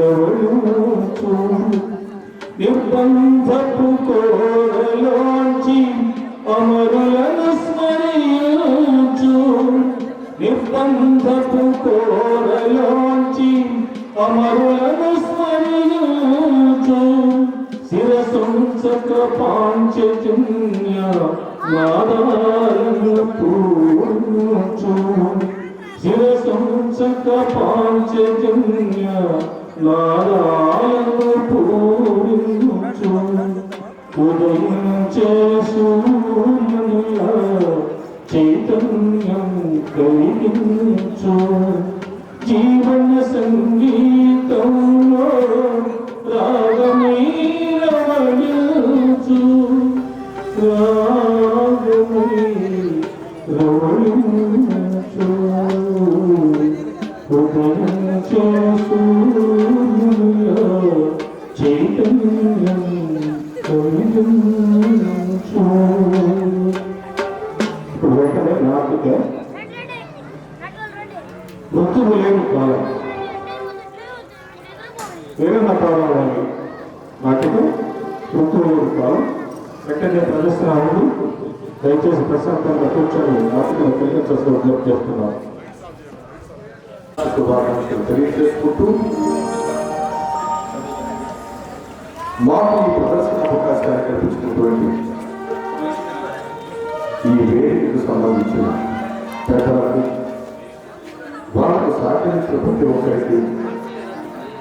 రాగమీరవళించు నిర్బంధపు కోరలోంచి అమరులను స్మరించు నిర్బంధపు కోరలోంచి అమరులను స్మరించు శిరసంసక పాంచజన్య నాదాలను పూర్చు శిరసంసక పాంచజన్య నాదాలను పూరించు ఉదయించే సూర్యునిలా చైతన్యం కలిగించు జీవన సంగీతంలో రాగమై రవళించు రాగమై రవళించు ఉదయించే సూర్యునిలా చైతన్యం కలిగించు. ఇప్పుడు వెంటనే నాటిక ఋతువు లేని కాలం ఏదైనా కాలం వాళ్ళు నాటిక ఋతువు లేని కాలం వెంటనే ప్రదర్శన ఉంది. దయచేసి ప్రశాంతంగా కూర్చొని నాటికలు కలిగించాల్సిన ఉద్యోగం చేస్తున్నాం. శుభాకాంక్షలు తెలియజేసుకుంటూ మాకు ఈ ప్రదర్శన అవకాశాన్ని కల్పించినటువంటి ఈ వేదికకు సంబంధించిన పెద్దలకు వాళ్ళకు సహకరించిన ప్రతి ఒక్కరికి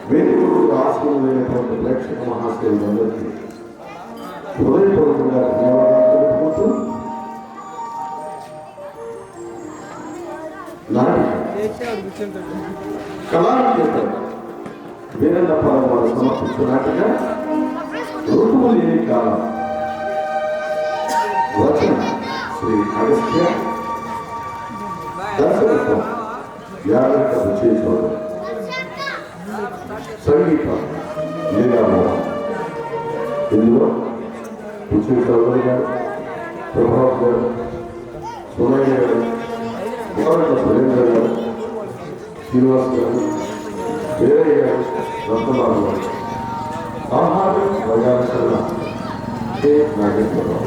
వేదికలు ఆశీర్వైనటువంటి ప్రేక్షక మహాశయులందరికీ హృదయపూర్వకంగా ధన్యవాదాలు తెలుపుకుంటూ కళానికేత వీరన్నపాలెం వారు సమర్పించినట్టుగా ఋతువు లేని కాలం వచన శ్రీ అగస్త్య దర్శకత్వం యాగంట విజయచౌదరి సంగీతం లీలామోహన్ ఇందులో విజయచౌదరి గారు ప్రభావ్ గారు సునయ్య గారు కోరట సురేంద్ర గారు శ్రీనివాస్ గారు వీరయ్య గారు రత్నబాబు గారు ఆహారం ప్రజాకరణ కె నాగేశ్వరరావు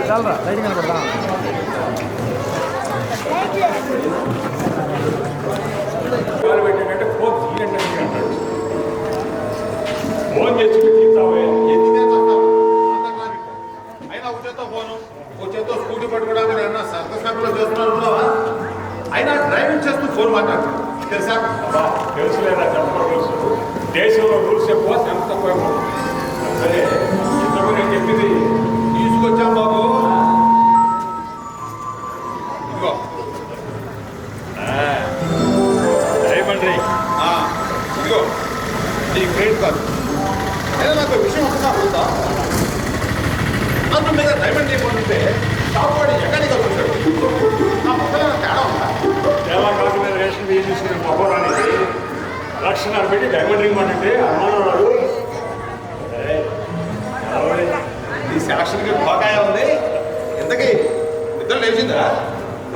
చాలరా లైట్ కనపడదా కాలు పెట్టాడంటే ఫోన్ తీయండి అంటాడు. ఫోన్ చేసి తీస్తావే అయినా ఒక చేత్తో ఫోను ఒక చేత్తో స్కూటీ పట్టుకోవడానికి ఏమన్నా సర్కస్లో చేస్తున్నారు. అయినా డ్రైవింగ్ చేస్తూ ఫోన్ మాట్లాడుతున్నాడు తెలుసా? తెలుసులేదా చెప్పడం దేశంలో రూల్స్ ఎక్కువ ఎంత తక్కువ. సరే ఇంతకు నేను చెప్పింది తీసుకొచ్చాం బాబు. ఇదిగో డైమండ్ రింగ్. ఇదిగో నీ క్రెడిట్ కార్డు. అయినా నాకు విషయం ఒకసారి ఉందా? అందు మీద డైమండ్ అయిపోతుంటే షాప్ వాడు ఎక్కడికి వచ్చాడు? ఆ మొక్కల తేడా ఉందా? ఎలా కాదు మీద రేషన్ బియ్యం తీసుకుని మొహరానికి లక్షణాలు పెట్టి డైమండ్ రింగ్ అంటే అమ్మాడు ఈ సెలక్షన్కి బకాయ ఉంది. ఇంతకీ నిద్ర లేచిందా?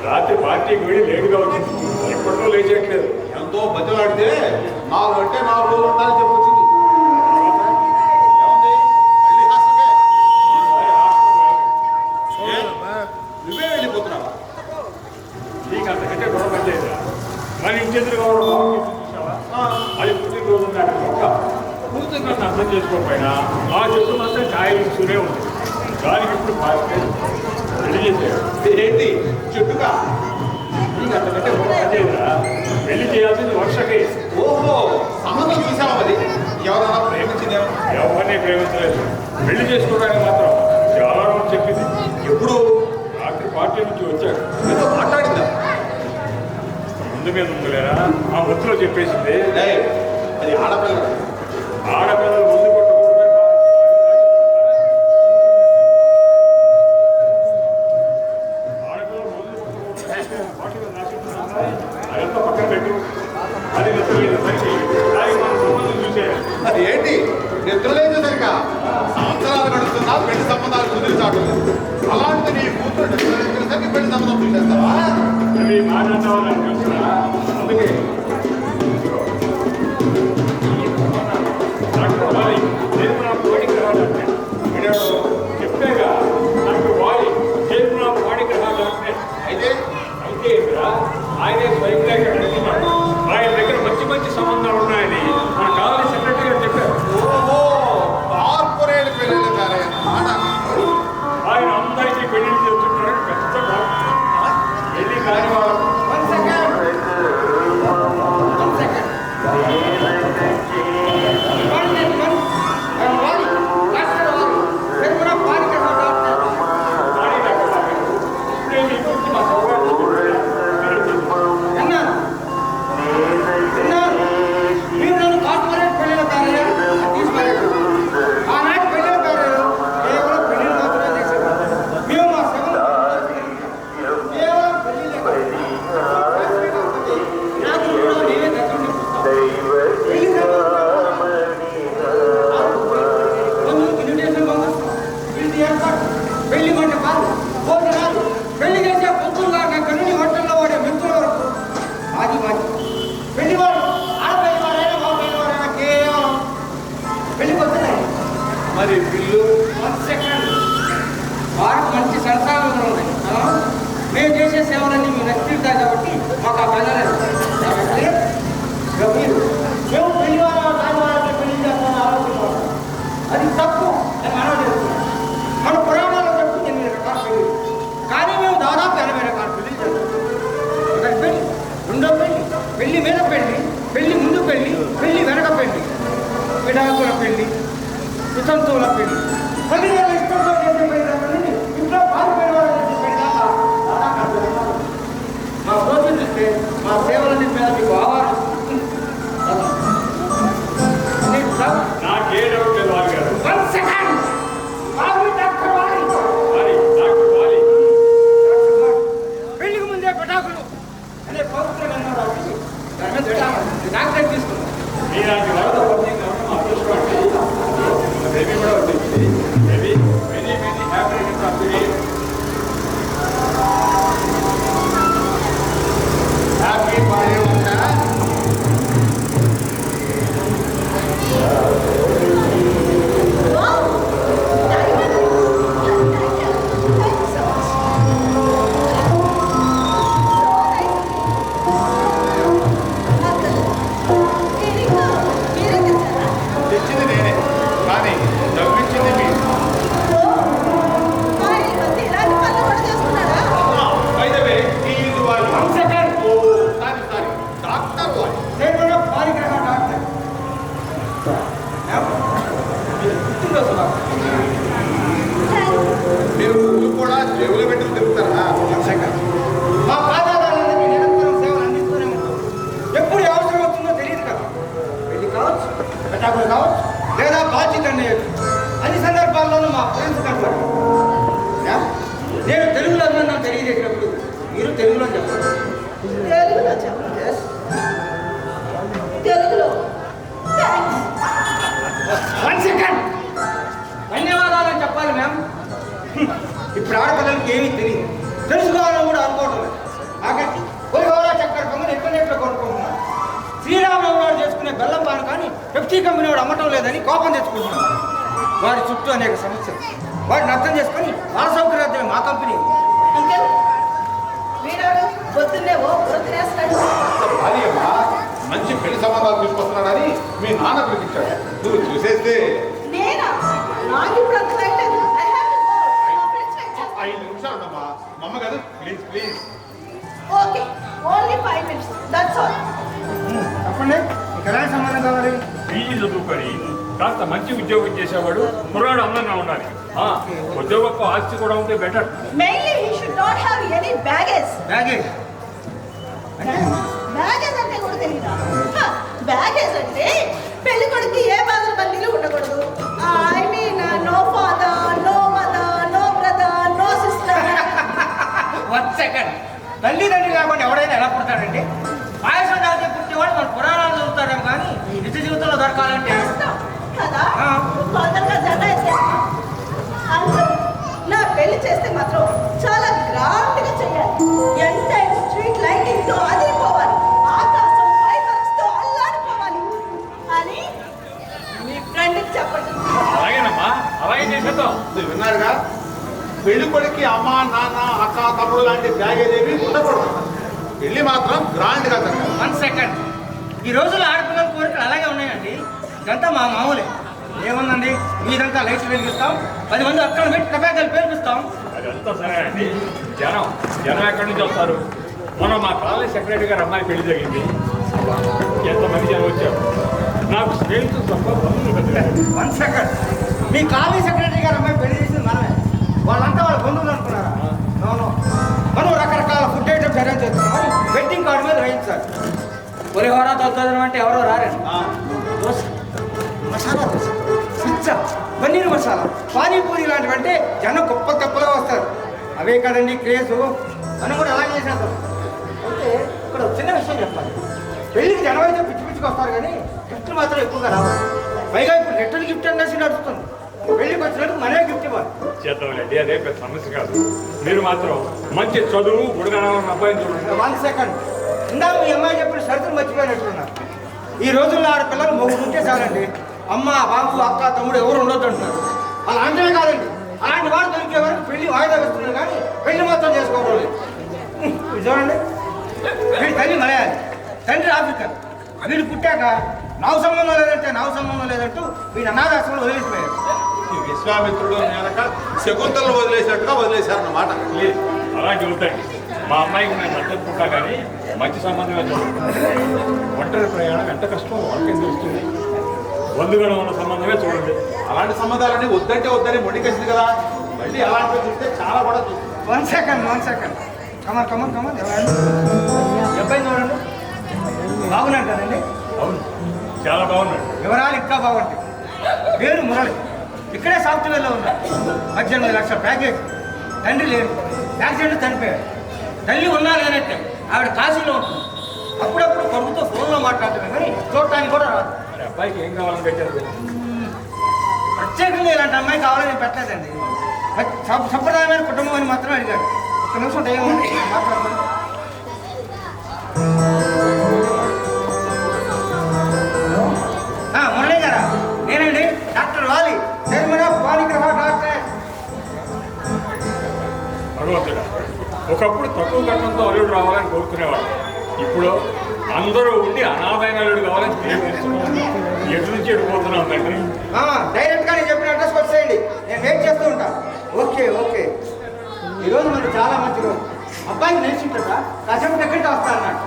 రాత్రి పార్టీకి వెళ్ళి లేటుగా వచ్చింది. ఎప్పటికో లేచేయట్లేదు. ఎంతో బతిలాడితే 4 అంటే 4 రోజులు ఉండాలని చెప్పొచ్చింది. ఏముంది? మళ్ళీ హాస్టల్కే? ఏ? నువ్వే వెళ్ళిపోతున్నావా? నీకు అంతకంటే గొడవ పనిచేయదా? మరి ఇంకెందుకు కావడం చూసావా? అది పుట్టినరోజు నాటి మొక్క పూర్తిగా నన్ను అర్థం చేసుకోకపోయినా ఆ చెట్టు మాత్రం కాయలు ఇస్తూనే ఉంది. దానికి ఇప్పుడు పెళ్లి చేశాడు. ఏంటి చెట్టుగా? నీకు అంతకంటే గొడవ పనిచేయదా? పెళ్లి చేయాల్సింది వర్షకే. ఓహో, సంబంధం చూసావా? మరి ఎవరైనా ప్రేమించిందేమో? ఎవరిని ప్రేమించలేదు. పెళ్లి చేసుకోవడానికి మాత్రం చాలా రోజులు చెప్పింది. ఎప్పుడు? రాత్రి పార్టీ నుంచి వచ్చాడు. మీతో మాట్లాడిందా? ముందు మీద ఉందిలేరా ఆ ముద్దులో చెప్పేసింది. ఏయ్, అది ఆడపిల్ల. ఆడపిల్లలు ముందు కొట్టకూడదు. ఆడపిల్లలు ముందు కొట్టకూడదు. అదంతా పక్కన పెట్టు. అది నిద్రలేసరికి దానికి మన సంబంధం చూసేయాలి. అది ఏంటి నిద్రలేసేసరిక సంవత్సరాలు గడుస్తున్నా పెళ్లి సంబంధాలు కుదిరిచాడు. అలాంటి నీ కూతురు నిద్రలేసేసరికి పెళ్లి సంబంధం చూసేస్తావా? అవి మాట్లాడవాలని చూసినా అందుకే డాక్టర్ వాలి నేను నా బాడీకి రావాలంటే చెప్పేగా నాకు వాలి నేను నా బాడీకి రావాలంటే అయితే అయితే ఆయనే స్వయంగా ఇక్కడ అడుగుతున్నాడు. ఆయన దగ్గర మంచి మంచి సంబంధాలు ఉన్నాయని మన కాలనీ సెక్రటరీ గారు చెప్పారు. ఓహో, కార్పొరేట్ పెళ్లి కాలే అన్నమాట. ఆయన అందరికీ పెళ్లి చేస్తున్నాడు. పెద్ద పెళ్లి కాని వాళ్ళు పెళ్లి మంట కాదు, భోజనం కాదు, పెళ్లి చేసే పొద్దుగా కన్నీ హోటల్లో వాడే మిత్రుల వరకు అది మంచి పెళ్లి వాడు ఆడపెళ్లి వాడైనా మా పెళ్లి వాడైనా కేవలం పెళ్లికి వస్తున్నాయి. మరి బిల్లు 1 సెకండ్ వారికి మంచి సంస్థానాలు ఉన్నాయి. మేము చేసే సేవలన్నీ మీరు నచ్చుతాయి కాబట్టి మాకు ఆ బెదలేదు. కాబట్టి మీరు మేము పెళ్లి వాళ్ళ పెళ్లి చేస్తామని ఆలోచన అది తప్పు. నేను మనవ చేస్తున్నాను. మన పురాణాల్లో చెప్తూ 8 రకాల పెళ్లి, కానీ మేము దాదాపు 80 రకాల పెళ్లి చేస్తాం. ఒకటి పెళ్లి, రెండో పెళ్లి, పెళ్లి మీద పెళ్లి, పెళ్లి ముందు పెళ్లి, పెళ్లి వెనక పెళ్లి, విడాకుల పెళ్లి, వితంతువుల పెళ్లి, తల్లిదండ్రుల ఇష్టంతో చేసే పెళ్లి, ఇంట్లో పారిపోయిన వాళ్ళు చేసే పెళ్లి దాకా దాదాపు 80 రకాలు. మా రోజు చూస్తే మా సేవలని మీద మీకు ఆవారం నాకే డౌట్ లేదు వాలి గారు. 1 సెకండ్ డాక్టర్ వాలి డాక్టర్ వాలి పెళ్లికి ముందే పటాకులు అనే పవిత్ర గ్రంథం రాసి దాని మీద డాక్టర్ తీసుకున్నాం. మీలాంటి వాళ్ళతో పబ్లిక్ అదృష్టం అంటే బేబీ కూడా వచ్చింది. బేబీ అటెండ్ అయ్యొచ్చు. అన్ని సందర్భాల్లోనూ మా ఫ్రెండ్స్ కనపడరు. నేను తెలుగులో నన్ను తెలియజేసినప్పుడు మీరు తెలుగులో చెప్పండి. తెలుగులో చెప్పండి. తెలుగులో వన్ సెకండ్ ధన్యవాదాలని చెప్పాలి మ్యామ్. ఇప్పుడు ఆడపిల్లలకి ఏమీ తెలియదు, తెలుసుకోవాలని కూడా అనుకోవడం లేదు. ఆఖరికి పులిహోర చక్కెర పొంగని ఇంటర్నెట్లో కొనుక్కుంటున్నాను. శ్రీరామనవమి వాడు చేసుకునే బెల్లం పాను కానీ పెప్సీ కంపెనీ వాడు అమ్మటం లేదని కోపం తెచ్చుకుంటున్నాను. వారి చుట్టూ అనేక సమస్యలు, వాటిని అర్థం చేసుకొని వాళ్ళ సౌకర్యార్థమే మా కంపెనీ. అంకల్ వీడాడు పొద్దున్నే ఓ బురదనేస్తాడు. అది అమ్మా మంచి పెళ్లి సంబంధాలు తీసుకొస్తున్నాడని మీ నాన్న పిలిపించాడు. నువ్వు చూసేస్తే నేనా? నాకు ఇప్పుడు అర్థమైలేదు. I have to go. మా friends వెయిట్ చేస్తారు. 5 నిమిషాలు ఉండమ్మా. మా అమ్మ కాదు, please please. Okay, only 5 minutes. That's all. చెప్పండి, మీకు ఎలాంటి సంబంధం కావాలి? పీజీ చదువుకొని కాస్త మంచి ఉద్యోగం చేసేవాడు, కుర్రాడు అందంగా ఉండాలి. ఉద్యోగపు ఆస్తి కూడా ఉంటే better. Mainly he should not have any baggage. Baggage baggage అంటే కూడా తెలీదా? బ్యాగేజ్ అంటే పెళ్లి కొడుకు ఏ బాధల బందీలు ఉండకూడదు. I mean no father, no mother, no brother, no sister. 1 second. తల్లిదండ్రులు కాబట్టి ఎవడైనా ఎలా పుడతాడండి? పాయసం తాగితే పుట్టేవాడు మన పురాణాలు చదువుతారేమో కానీ నిజ జీవితంలో దొరకాలంటే కదా తొందరగా జన అయితే నా పెళ్లి చేస్తే మాత్రం చాలా గ్రాండ్ గా చేయాలి. ఎంటైర్ స్ట్రీట్ లైటింగ్ తో అదిరిపోవాలి, ఆకాశం ఫైర్వర్క్స్ తో అల్లాడిపోవాలి అని మీ ఫ్రెండ్ చెప్పండి. అలాగేనమ్మా, అలాగే చేసేద్దాం. విన్నారుగా, పెళ్లి కొడుక్కి అమ్మ నాన్న అక్క తమ్ముడు లాంటి బ్యాగేజ్ ఏమి ఉండకూడదు. పెళ్లి మాత్రం గ్రాండ్ గా జరగాలి. 1 సెకండ్. ఈ రోజుల్లో ఆడపిల్లల కోరికలు అలాగే ఉన్నాయండి. ఇదంతా మా మామూలే. ఏముందండి, మీదంతా లైట్లు వెలిగిస్తాం, 10 మంది అక్కడ పెట్టి టపాకాయలు పేర్పిస్తాం. అదంతా సరే అండి. జనం ఎక్కడి నుంచి వస్తారు? మొన్న మా కాలేజ్ సెక్రటరీ గారు అమ్మాయి పెళ్లి జరిగింది. ఎంతమంది జనం వచ్చారు. నాకు స్నేహితులు తప్ప బంధువులు పెద్దలేదు. 1 సెకండ్. మీ కాలనీ సెక్రటరీ గారు అమ్మాయి పెళ్లి చేసింది మనమే. వాళ్ళంతా వాళ్ళ బంధువులు అనుకున్నారా? నో. మనం రకరకాల ఫుడ్ ఐటమ్స్ అరేంజ్ చేస్తున్నాం. వెడ్డింగ్ కార్డు మీద వేయించాలి. పులిహోర దద్దోజనం అంటే ఎవరో రారండి. దోశ, మసాలా దోశ, పిజ్జా, పన్నీర్ మసాలా, పానీపూరి లాంటివంటే జనం గొప్ప తప్పలో వస్తారు. అవే కదండి క్రేజు. మనం కూడా అలాగే చేసేద్దాం. అయితే ఇక్కడ ఒక చిన్న విషయం చెప్పాలి. పెళ్ళికి జనం అయితే పిచ్చి పిచ్చికి వస్తారు కానీ గిఫ్ట్లు మాత్రం ఎక్కువగా రావాలి. పైగా ఇప్పుడు రిటర్న్ గిఫ్ట్ అనేసి నడుస్తుంది. పెళ్ళికి వచ్చినట్టు మనమే గిఫ్ట్ ఇవ్వాలి. చేద్దాంలేండి, అదే పెద్ద సమస్య కాదు. మీరు మాత్రం మంచి చదువు గుడిగానే ఉన్న అబ్బాయిని చూడండి. 1 సెకండ్. ఇందాక మీ అమ్మాయి చెప్పిన షరతులు మర్చిపోయినట్టున్నారు. ఈ రోజుల్లో ఆడపిల్లలు మొగ్గులు ఉంటే చాలండి. అమ్మ బాబు అక్క తమ్ముడు ఎవరు ఉండొద్దు అంటున్నారు. అలా అంటేనే కాదండి, అలాంటి వాడు దొరికే వరకు పెళ్లి వాయిదా వేస్తున్నారు కానీ పెళ్లి మాత్రం చేసుకోవడం లేదు. ఇది చూడండి, వీడి తల్లి మలయాళి, తండ్రి ఆఫ్రికన్. వీడు పుట్టాక నాకు సంబంధం లేదంటే నాకు సంబంధం లేదంటూ వీడు అనాథాశ్రమంలో వదిలేసిపోయారు. ఈ విశ్వామిత్రుడు నేనక శకుంతలను వదిలేసినట్టుగా వదిలేశారన్నమాట. ప్లీజ్ అలాంటి వద్దండి. మా అమ్మాయికి నేను మద్దతుకుంటా కానీ మంచి సంబంధమే చూడండి. ఒంటరి ప్రయాణం ఎంత కష్టమో వాళ్ళకేం తెలుస్తుంది. బంధువుగా ఉన్న సంబంధమే చూడండి. అలాంటి సంబంధాలన్నీ వద్దంటే వద్దని మొండికేసింది కదా, మళ్ళీ అలాంటివి చూస్తే చాలా కూడా చూస్తుంది. 1 సెకండ్. కమన్ ఎవరండి? అబ్బాయి చూడండి, బాగున్నాంటారండి. అవును, చాలా బాగున్నాడు. వివరాలు ఇంకా బాగుంటాయి. పేరు మురళి, ఇక్కడే సాఫ్ట్వేర్లో ఉన్నారు. 18 లక్షల ప్యాకేజ్. తండ్రి లేరు, యాక్సిడెంట్ చనిపోయాడు. తల్లి ఉన్నా లేనట్టే ఆవిడ కాశీలో ఉంటుంది. అప్పుడప్పుడు కొడుకుతో ఫోన్లో మాట్లాడుతున్నాం కానీ చూడటానికి కూడా రాదు. మరి అబ్బాయికి ఏం కావాలని పెట్టారు? ప్రత్యేకంగా ఇలాంటి అమ్మాయి కావాలని నేను పెట్టలేదండి. సంప్రదాయమైన కుటుంబం అని మాత్రమే అడిగాడు. 1 నిమిషం టైం ఉంది, మాట్లాడతాను. మురళి గారా? నేనండి, డాక్టర్ వాలి, చైర్మన్ ఆఫ్ వాణిగ్రహ డాక్టర్. భగవంతుడా, ఒకప్పుడు తక్కువ కట్టడంతో అల్లుడు రావాలని కోరుకునేవాడు. ఇప్పుడు అందరూ ఉండి అనాథైన అల్లుడు కావాలని ఎటు నుంచి ఎడిపోతున్నాం తండ్రి. డైరెక్ట్గా నేను చెప్పిన అడ్రస్కి వచ్చేయండి, నేను వెయిట్ చేస్తూ ఉంటాను. ఓకే. ఈరోజు మనకి చాలా మంచి రోజు. అబ్బాయికి నేర్చుంటారా కాసేపు ఎక్కడికి వస్తా అన్నాడు.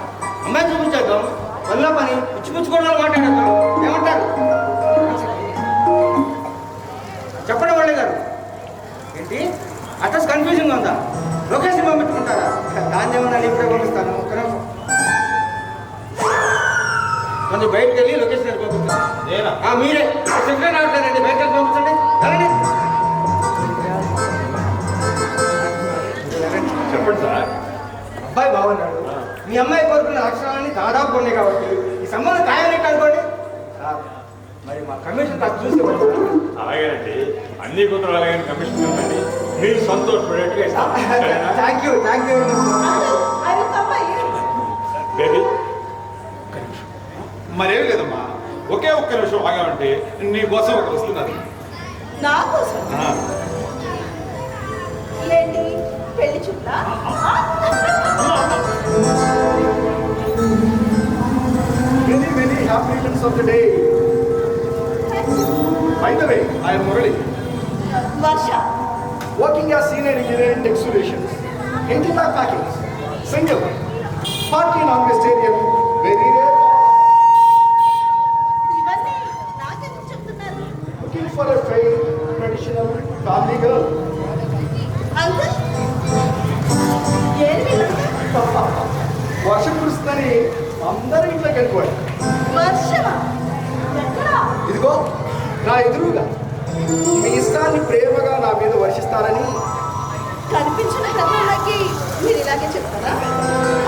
అమ్మాయి చూపించేద్దాం, వల్ల పని పుచ్చుకోవడాలు మాట్లాడేద్దాం. ఏమంటారు? చెప్పండి మురళి గారు. ఏంటి అడ్రస్ కన్ఫ్యూజింగ్ ఉందా? లొకేషన్ పంపించుకుంటారా? దాన్ని ఏమన్నా ఇప్పుడే పంపిస్తాను. 1 నిమిషం. కొంచెం బయటకు వెళ్ళి లొకేషన్ పంపిస్తాను. మీరే సింగ రావట్లేదండి, బయటకు వెళ్ళి పంపించండి. చెప్పండి సార్. అబ్బాయి బాగున్నాడు, మీ అమ్మాయి కోరుకున్న లక్షణాలన్నీ దాదాపు ఉన్నాయి కాబట్టి ఈ సంబంధం ఖాయమని అనుకోండి. మరి మా కమిషన్ నాకు చూసి అలాగేనండి, అన్ని కుదరలు అలాగే కమిషన్ ఉందండి. మీరు సంతోషపడేట్టుగా ఇస్తాను. థ్యాంక్ యూ బేబీ మరేం లేదమ్మా, ఒకే ఒక్క నిమిషం ఆగామంటే నీ కోసం ఒకరు వస్తున్నారు. నా కోసం ఏంటి పెళ్లి చూపులా? Many happy returns of the day. By the way, I am Murali, Varsha. working as senior engineer in tech solutions, Intipa package, single, party non-vegetarian, very rare. ఇవన్నీ నాకెందుకు చెప్తున్నారు? Looking for a fair, traditional family girl. Uncle ఏమి వీళ్ళంతా? వర్షం కురుస్తుందని అందరూ ఇంట్లోకి వెళ్ళిపోయారు. వర్షమా? ఎక్కడా? ఇదిగో నా ఎదురుగా మీ ఇష్టాన్ని ప్రేమగా నా మీద వర్షిస్తారని. కనిపించిన కథలకి మీరు ఇలాగే చెప్తారా?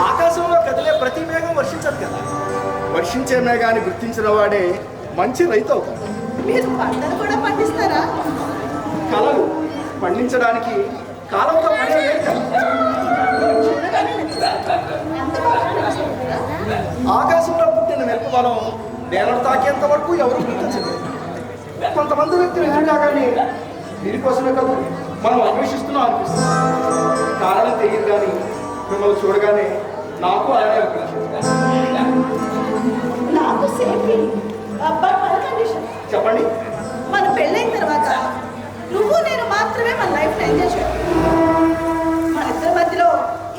ఆకాశంలో కదిలే ప్రతి మేఘం వర్షించదు కదా, వర్షించే మేఘాన్ని గుర్తించిన వాడే మంచి రైతు అవుతాడు. మీరు పంటలు కూడా పండిస్తారా? కళలు పండించడానికి కాలంతో పని లేదు కదా. చూడగానే నచ్చేస్తుంది. ఎంత బాగా నచ్చుతుందా? ఆకాశంలో పుట్టిన మెరుపు బలం నేలను తాకేంత వరకు ఎవరు గుర్తించలేదు. కొంతమంది వ్యక్తులు ఎదురు కాగానే దీనికోసమే కదా మనం అన్వేషిస్తున్నాం అనిపిస్తుంది. కారణం తెలియదు కానీ మిమ్మల్ని చూడగానే నాకు అలానే అనిపించింది. నాకు సేఫ్టీ అబ్బాయి మన కండిషన్. చెప్పండి. మన పెళ్ళైన తర్వాత నువ్వు నేను మాత్రమే మన లైఫ్ ఎంజాయ్ చేయాలి. మన ఇద్దరి మధ్యలో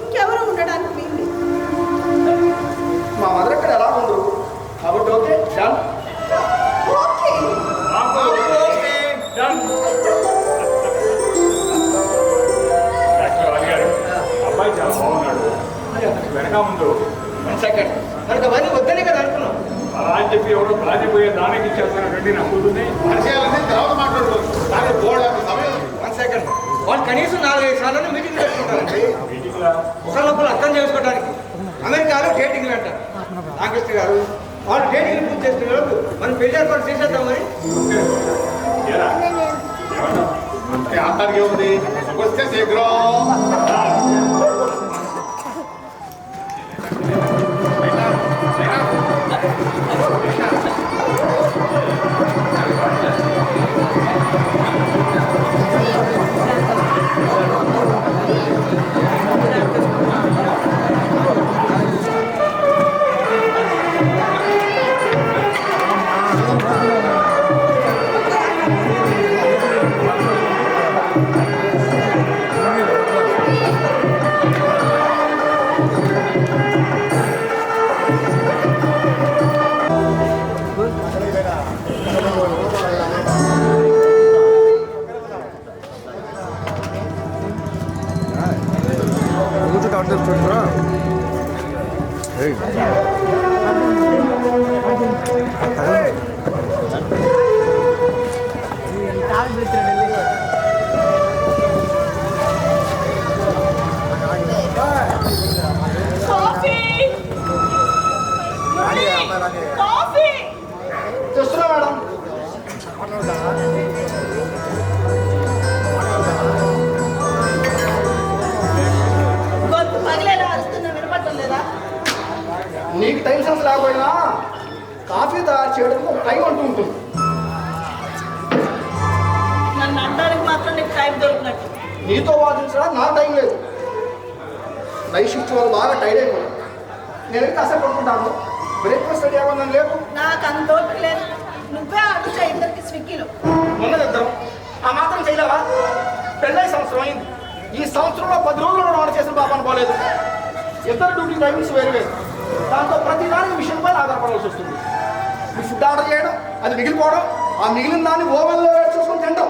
ఇంకెవరు ఉండడానికి వీలు. మా మదర్ అక్కడ ఎలా ఉండరు కాబట్టి ఓకే డన్. ఓకే అబ్బాయి చాలా బాగున్నాడు. వెనక ముందు సెకండ్ మనకు అవన్నీ వద్దనే కదా అనుకున్నాం. అలా అని చెప్పి ఎవరో రాజపోయే దానికి ఇచ్చేస్తానండి నా కూతుర్ని. పరిచయాలన్నీ తర్వాత మాట్లాడుకోవచ్చు, కానీ బోర్డు సమయం. 1 సెకండ్ వాళ్ళు కనీసం 4-5 సార్లు మీటింగ్ పెట్టుకుంటారండి. మీటింగ్లా ఒకళ్ళొకళ్ళు అర్థం చేసుకోవడానికి. అమెరికాలో డేటింగ్లు అంటారు. నాగేశ్వర గారు వాళ్ళు డేటింగ్లు పూర్తి చేస్తున్నారు, మనం పెళ్లి ఏర్పాటు చేసేద్దాం. మరి ఏరా ఏమన్నా అంటానికి ఉంది వస్తే శీఘ్రం. కాఫీ కాఫీ చూస్తున్నా మేడం. గొంతు పగిలేలా అరుస్తున్నా వినపడటం లేదా? నీకు టైం సెన్స్ లేకపోయినా కాఫీ తయారు చేయడానికి ఒక టైం అంటూ ఉంటుంది. నన్ను అనడానికి మాత్రం నీకు టైం దొరికినట్టు. నీతో వాదించడానికి నాకు టైం లేదు. నైట్ షిఫ్ట్ వాళ్ళు బాగా టైర్ అయిపోయారు. నేను కాసేపు పడుకుంటాను. బ్రేక్ఫాస్ట్ రెడీ అవ్వదని లేదు. నాకు అంత ఓపిక లేదు. నువ్వే ఆర్డర్ చేయి ఇద్దరికి స్విగ్గీలో. మొన్నదిద్దరం ఆ మాత్రం చేయలేవా? పెళ్ళై సంవత్సరం అయింది. ఈ సంవత్సరంలో 10 రోజులు ఆర్డర్ చేసిన పాప అనుకోలేదు. ఇద్దరు డ్యూటీ టైమింగ్స్ వేరు వేరు. దాంతో ప్రతి దానికి విషయంపై ఆధారపడాల్సి వస్తుంది. మీ ఫుడ్ ఆర్డర్ చేయడం, అది మిగిలిపోవడం, ఆ మిగిలిన దాన్ని ఓవెన్లో చూసుకొని తింటాం.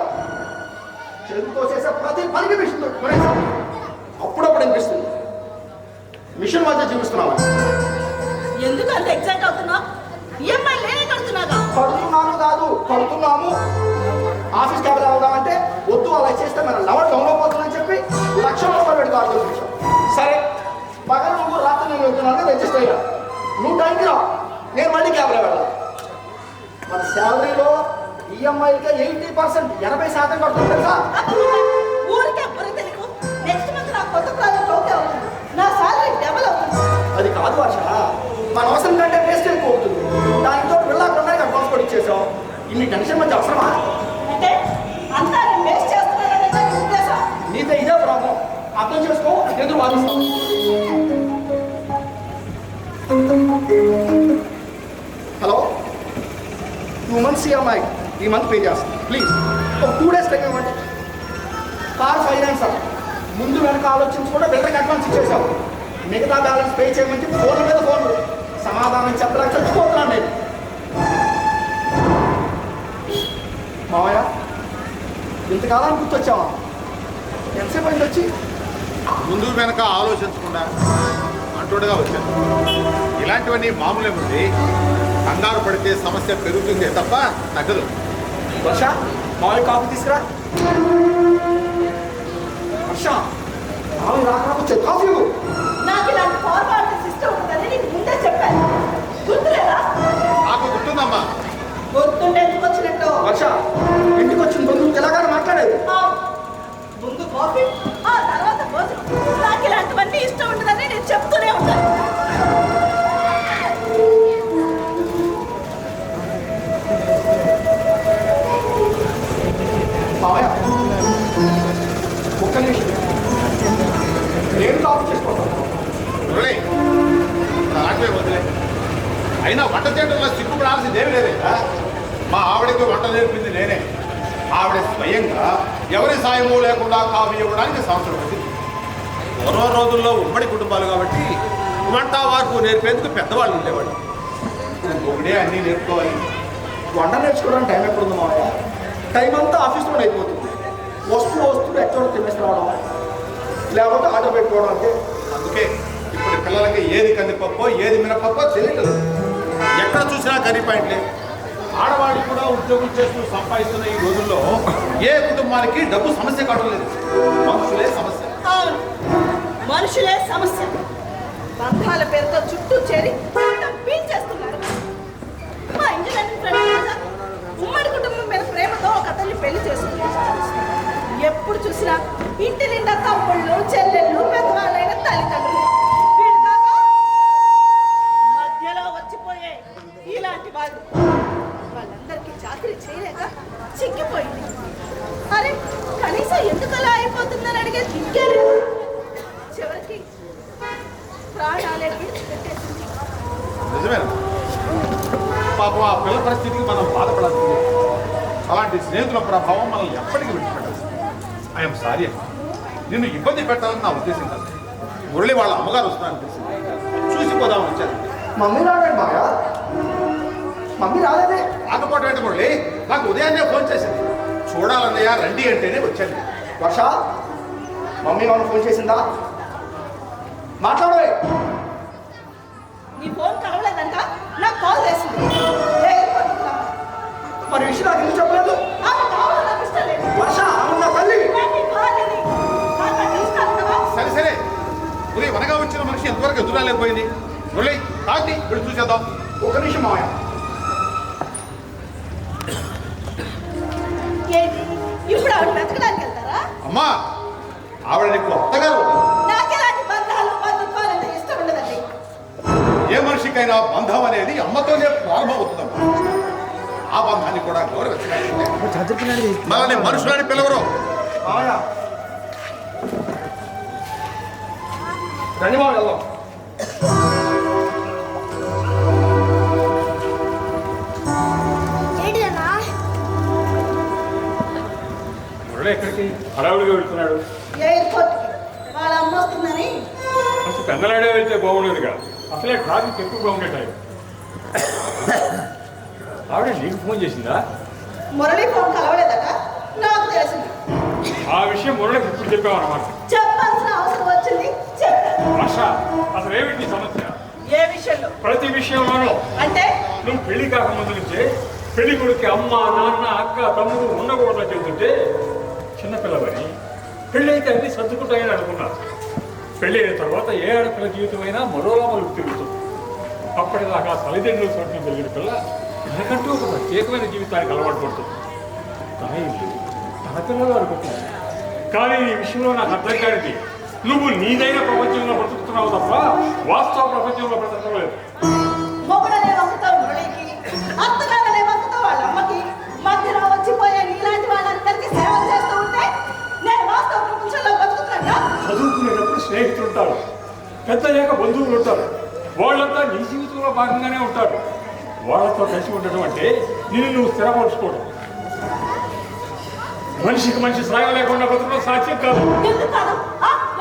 చేతితో చేసే ప్రతి పనికి మిషన్ కొనేసాం. అప్పుడప్పుడు అనిపిస్తుంది మిషన్ మధ్య జీవిస్తున్నామని. ఎందుకు అంత ఎగ్జైట్ అవుతున్నావు? కడుతున్నాను కాదు, కడుతున్నాము. ఆఫీస్ క్యాబ్ అవుదామంటే వద్దు, అలా చేస్తే మన లవర్ డౌన్ అయిపోతుందని చెప్పి ₹1,00,000 పెట్టి ఆలోచించాం. సరే పగలు నువ్వు, రాత్రి నేను వెళ్తున్నాను, రిజిస్టర్ అయ్యా. నువ్వు టైంకి రా, నేను మళ్ళీ క్యాబ్లో వెళ్ళాలి. మన శాలరీలో ఈఎంఐగా 80%, 80% కడుతుంది తెలుసా? ఊరికే తెలియదు. నెక్స్ట్ మంత్ నా కొత్త ప్రాజెక్ట్ ఓకే అవుతుంది, నా సాలరీ డబుల్ అవుతుంది. అది కాదు వర్ష, మన అవసరం కంటే వేస్ట్ ఎక్కువ అవుతుంది. దానితో వెళ్ళకుండా అడ్వాన్స్ కూడా ఇచ్చేసాం. ఇన్ని టెన్షన్ మధ్య అవసరమా? అంటే అంతా నేను వేస్ట్ చేస్తున్నాననే దాని ఉద్దేశం. నీతో ఇదే ప్రాబ్లం, అర్థం చేసుకో. ఎదురు వాదిస్తాం. హలో, 2 months ఈఎంఐ ఈ మంత్ పే చేస్తాను. ప్లీజ్ ఒక 2 days టైం ఇవ్వండి. కార్ ఫైనాన్సర్ ముందు వెనక ఆలోచించి కూడా బిల్డర్కి అడ్వాన్స్ ఇచ్చేసావు. మిగతా బ్యాలెన్స్ పే చేయమంటే ఫోన్ల మీద ఫోన్లు, సమాధానం చెప్పడానికి చచ్చిపోతున్నాను నేను. మావయ్య, ఇంతకాలానికి గుర్తొచ్చావా? ఎంతసేపు అయింది వచ్చి? ముందు వెనక ఆలోచించకుండా అంటుడుగా వచ్చాను. ఇలాంటివన్నీ మామూలే ఉంది. కంగారు పడితే సమస్య పెరుగుతుంది తప్ప తగ్గదు. వర్ష, మామయ్య కాఫీ తీసుకురా. వర్ష, మామయ్య రాకపోతే కాఫీ ఇవ్వు. నాకు ఇలాంటి ఫార్మాలిటీ సిస్టమ్ ఉంటుందని నీకు ముందే చెప్పాను, గుర్తులేదా? నాకు గుర్తుందమ్మా. గుర్తుంటే ఎందుకు వచ్చినట్టు? వర్ష, ఇంటికి వచ్చిన బంధువులకి ఎలాగానే మాట్లాడేది. ముందు కాఫీ, ఆ తర్వాత భోజనం. నాకు ఇలాంటివన్నీ ఇష్టం ఉంటుందని నేను చెప్తూనే ఉంటాను. మామయ్య, ఒక్క నిమిషం, నేను కాఫీ చేసుకుంటాను. మురళి, నాకే వదిలే. అయినా వంట చేయడంలో సిగ్గుపడాల్సింది ఏమి లేదు కదా. మా ఆవిడకి వంట నేర్పింది నేనే. ఆవిడ స్వయంగా ఎవరి సాయము లేకుండా కాఫీ ఇవ్వడానికి సంవత్సరం వచ్చింది. పూర్వ రోజుల్లో ఉమ్మడి కుటుంబాలు కాబట్టి వంట వార్పు నేర్పేందుకు పెద్దవాళ్ళు ఉండేవాళ్ళు. ఒకడే అన్నీ నేర్చుకోవాలి. వంట నేర్చుకోవడానికి టైం ఎప్పుడుంది మామయ్య? టైం అంతా ఆఫీస్లో అయిపోతుంది. వస్తువులు ఎక్కడ తినేసి రావడం, లేకపోతే ఆటో పెట్టుకోవడం. అంటే అందుకే ఇప్పుడు పిల్లలకి ఏది కందిపప్పో ఏది మినపప్పో తెలియదు. ఎక్కడ చూసినా కర్రీ పాయింట్లే. ఆడవాళ్ళు కూడా ఉద్యోగం చేస్తూ సంపాదిస్తున్న ఈ రోజుల్లో ఏ కుటుంబానికి డబ్బు సమస్య కావడం లేదు. మనుషులే సమస్య. అవును, మనుషులే సమస్య. బంధాల పేరుతో చుట్టూ చేరి పీల్చేస్తున్నారు. మా ఇంజనీరింగ్ ఫ్రెండ్ ఉమ్మడి కుటుంబం మీద ప్రేమతో ఒక అతన్ని పెళ్లి చేసుకున్నారు. ఎప్పుడు చూసినా ఇంటి నిండా తమ్ముళ్ళు, చెల్లెళ్ళు, పెద్దవాళ్ళైన తల్లిదండ్రులు. వీళ్ళు కాక మధ్యలో వచ్చిపోయే ఇలాంటి వాళ్ళు. వాళ్ళందరికీ చాకరీ చేయలేక చిక్కిపోయింది. అరే, కనీసం ఎందుకు అలా అయిపోతుందని అడిగే దిక్కే లేదు. చివరికి ప్రాణాలే విడిచిపెట్టేసింది. నిజమేనా? పాపం ఆ పిల్ల పరిస్థితికి మనం బాధపడాల్సింది. అలాంటి స్నేహితుల ప్రభావం మనల్ని ఎప్పటికీ విడిచిపెట్టాల్సింది. ఐఎమ్ సారీ అమ్మా, నిన్ను ఇబ్బంది పెట్టాలని నా ఉద్దేశం కాదు. మురళి వాళ్ళ అమ్మగారు వస్తున్నారని తెలిసింది, చూసిపోదామని వచ్చాను. మమ్మీ రాలేదు బాగా, మమ్మీ రాలేదే. రాకపోవడం ఏంటి మురళి? నాకు ఉదయాన్నే ఫోన్ చేసింది. చూడాలన్నయ్య రండి అంటేనే వచ్చాను. వర్ష, మమ్మీ వాళ్ళు ఫోన్ చేసిందా? మాట్లాడే. నీ ఫోన్ కలవలేదంట, నాకు కాల్ చేసింది. మరి విషయం నాకు ఎందుకు చెప్పలేదు? వర్ష, ఆమె నా తల్లి. సరే సరే, మురళి వనగా వచ్చిన మనిషి ఎంతవరకు ఎదురాలేకపోయింది. మురళి కాకి వీళ్ళు చూసేద్దాం. ఒక నిమిషం మావయ్య. ఇప్పుడు ఆవిడ వెతకడానికి వెళ్తారా? అమ్మా, ఆవిడ నీకు అత్తగారు. నాకెలాంటి బంధాలు బంధుత్వాలంటే ఇష్టం ఉండదండి. ఏ మనిషికైనా బంధం అనేది అమ్మతోనే ప్రారంభమవుతుందమ్మా. ఆ బంధాన్ని కూడా గౌరవించాలి. మనల్ని మనుషులని పిలవరు. మావయ్య, రండి మావయ్య వెళ్దాం. మురళి ఎక్కడికి హడావుడిగా వెళ్తున్నాడు? ఎయిర్పోర్ట్కి వాళ్ళ అమ్మ వస్తుందని. అసలు పెద్దలాడే వెళ్తే బాగుండేదిగా. అసలే ట్రాఫిక్ ఎక్కువగా ఉండే టైం. ఆవిడ నీకు ఫోన్ చేసిందా? మురళి ఫోన్ కలవలేదట, నాకు తెలిసింది. ఆ విషయం మురళికి ఇప్పుడు చెప్పామన్నమాట. చెప్పాల్సిన అవసరం వచ్చింది, చెప్పాను. ఆశ, అసలు ఏమిటి సమస్య? ఏ విషయంలో? ప్రతి విషయంలోనూ. అంటే నువ్వు పెళ్లి కాక ముందు నుంచే పెళ్లి కొడుకు అమ్మ నాన్న అక్క తమ్ముడు ఉండకూడదని చెబుతుంటే చిన్నపిల్లవని పెళ్ళి అయితే అన్ని సర్దుకుంటాయని అనుకున్నారు. పెళ్ళి అయిన తర్వాత ఏ ఆడపిల్ల జీవితమైనా మరోలా మలుపు తిరుగుతుంది. అప్పటిదాకా తల్లిదండ్రులు చోట్ల పెరిగిన పిల్ల తనకంటూ ఒక ప్రత్యేకమైన జీవితానికి అలవాటు పడుతుంది. తన ఇల్లు తన పిల్లలు అనుకుంటుంది. కానీ ఈ విషయంలో నాకు అర్థం కానిది, నువ్వు నీదైన ప్రపంచంలో బ్రతుకుతున్నావు తప్ప వాస్తవ ప్రపంచంలో బ్రతకలేదు. మొగుడనే వంకుతావు మురళికి, అత్తగారనే వంకుతావు వాళ్ళ అమ్మకి, మధ్యలో వచ్చిపోయే నీలాంటి వాళ్ళందరికీ సేవలు చేస్తూ ఉంటే నేను వాస్తవ ప్రపంచంలో బతుకుతున్నా. చదువుకునేటప్పుడు స్నేహితులు ఉంటారు, పెద్దయ్యాక బంధువులు ఉంటారు. వాళ్ళంతా నీ జీవితంలో భాగంగానే ఉంటారు. వాళ్ళతో కలిసి ఉండటం అంటే నిన్ను నువ్వు స్థిరపరుచుకోవడం. మనిషికి మనిషి సాయం లేకుండా బతకడం సాధ్యం కాదు. ఎందుకు కాదు?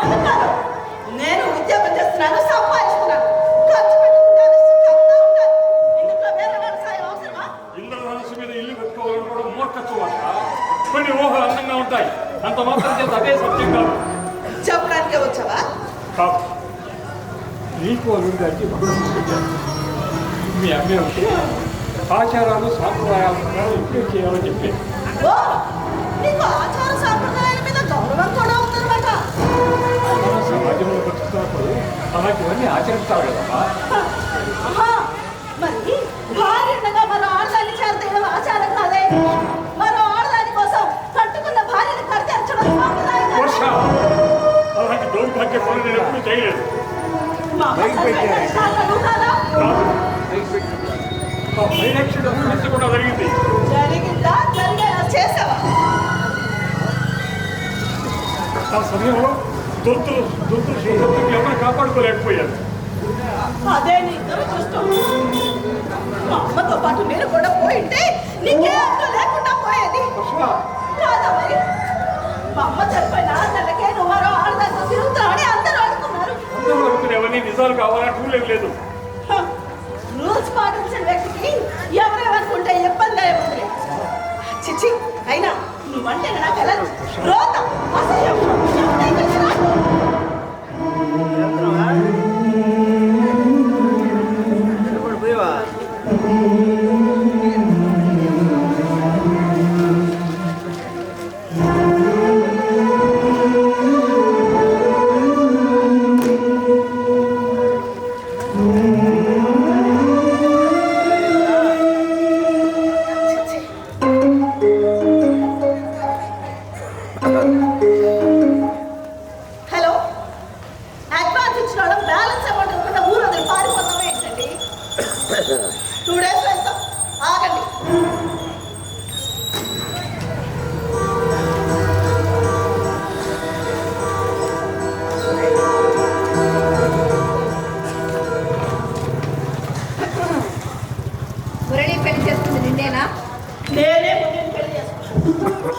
ఎందుకు కాదు? నేను ఉద్యోగం చేస్తున్నాను, సంపాదిస్తున్నాను, ఖర్చు పెట్టుకుంటాను, సుఖంగా ఉంటాను. ఇందులో వేరే వాళ్ళ సాయం అవసరమా? ఇంద్రధనుసు మీద ఇల్లు కట్టుకోవాలని కూడా మూర్ఖత్వం అంట. కొన్ని ఊహలు అందంగా ఉంటాయి, అంత మాత్రం చేత అదే సత్యం కాదు. చెప్పడానికే వచ్చావా? కాదు, నీకు అల్లుడి గారికి భక్తులు తీసుకొచ్చాను. మీ అమ్మే ఉంటే ఆచారాలు సాంప్రదాయాల ప్రకారం ఇంప్రూవ్ చేయాలని చెప్పేది. ఓ, నీకు ఆచార సాంప్రదాయాల మీద గౌరవం కూడా ఉందన్నమాట. మనం సమాజంలో బతుకుతున్నప్పుడు అలాంటివన్నీ ఆచరిస్తారు కదమ్మా. మరి భార్యగా మరో ఆడదాన్ని చేరతీయడం ఆచారం కాదే. మరో ఆడదాని కోసం కట్టుకున్న భార్యను కడితేర్చడం సాంప్రదాయం కాదే. వర్ష, అలాంటి దౌర్భాగ్య పనులు నేను ఎప్పుడు చేయలేదు. మా అమ్మ చనిపోయిన నువ్వు కాదా? ఆ పైరక్షణ కూడా జరిగింది. జరిగిందా? జరిగేలా చేసావా? ఆ సమయంలో దుర్దులు ఎవరు కాపాడుకోలేకపోయారు. అదే నీ దురదృష్టం. మా అమ్మతో పాటు నేను కూడా పోయింటే నీకే అర్థం లేకుండా పోయేది కాదా? మరి మా అమ్మ చనిపోయిన నెలకే నువ్వు మరో ఆడదాంతో తిరుగుతావని అందరూ అనుకున్నారు. అందరూ అనుకునేవన్నీ నిజాలు కావాలని రూల్ లేదు. రూల్స్ పాటించిన వ్యక్తికి ఎవరేమనుకుంటే ఇబ్బంది ఏముంది? చిచ్చి, అయినా నువ్వంటే నాకు వెళ్ళదు. రోత అసహ్యం. హలో, అడ్వాన్స్ ఇచ్చిన వాళ్ళం బ్యాలెన్స్ అమౌంట్ ఇవ్వకుండా ఊరు వదిలి పారిపోతామే ఏంటండి? 2 days వెళ్తాం, ఆగండి. మురళి పెళ్లి చేస్తుంది నిన్నేనా? నేనే ముందు పెళ్లి చేసుకుంటాను.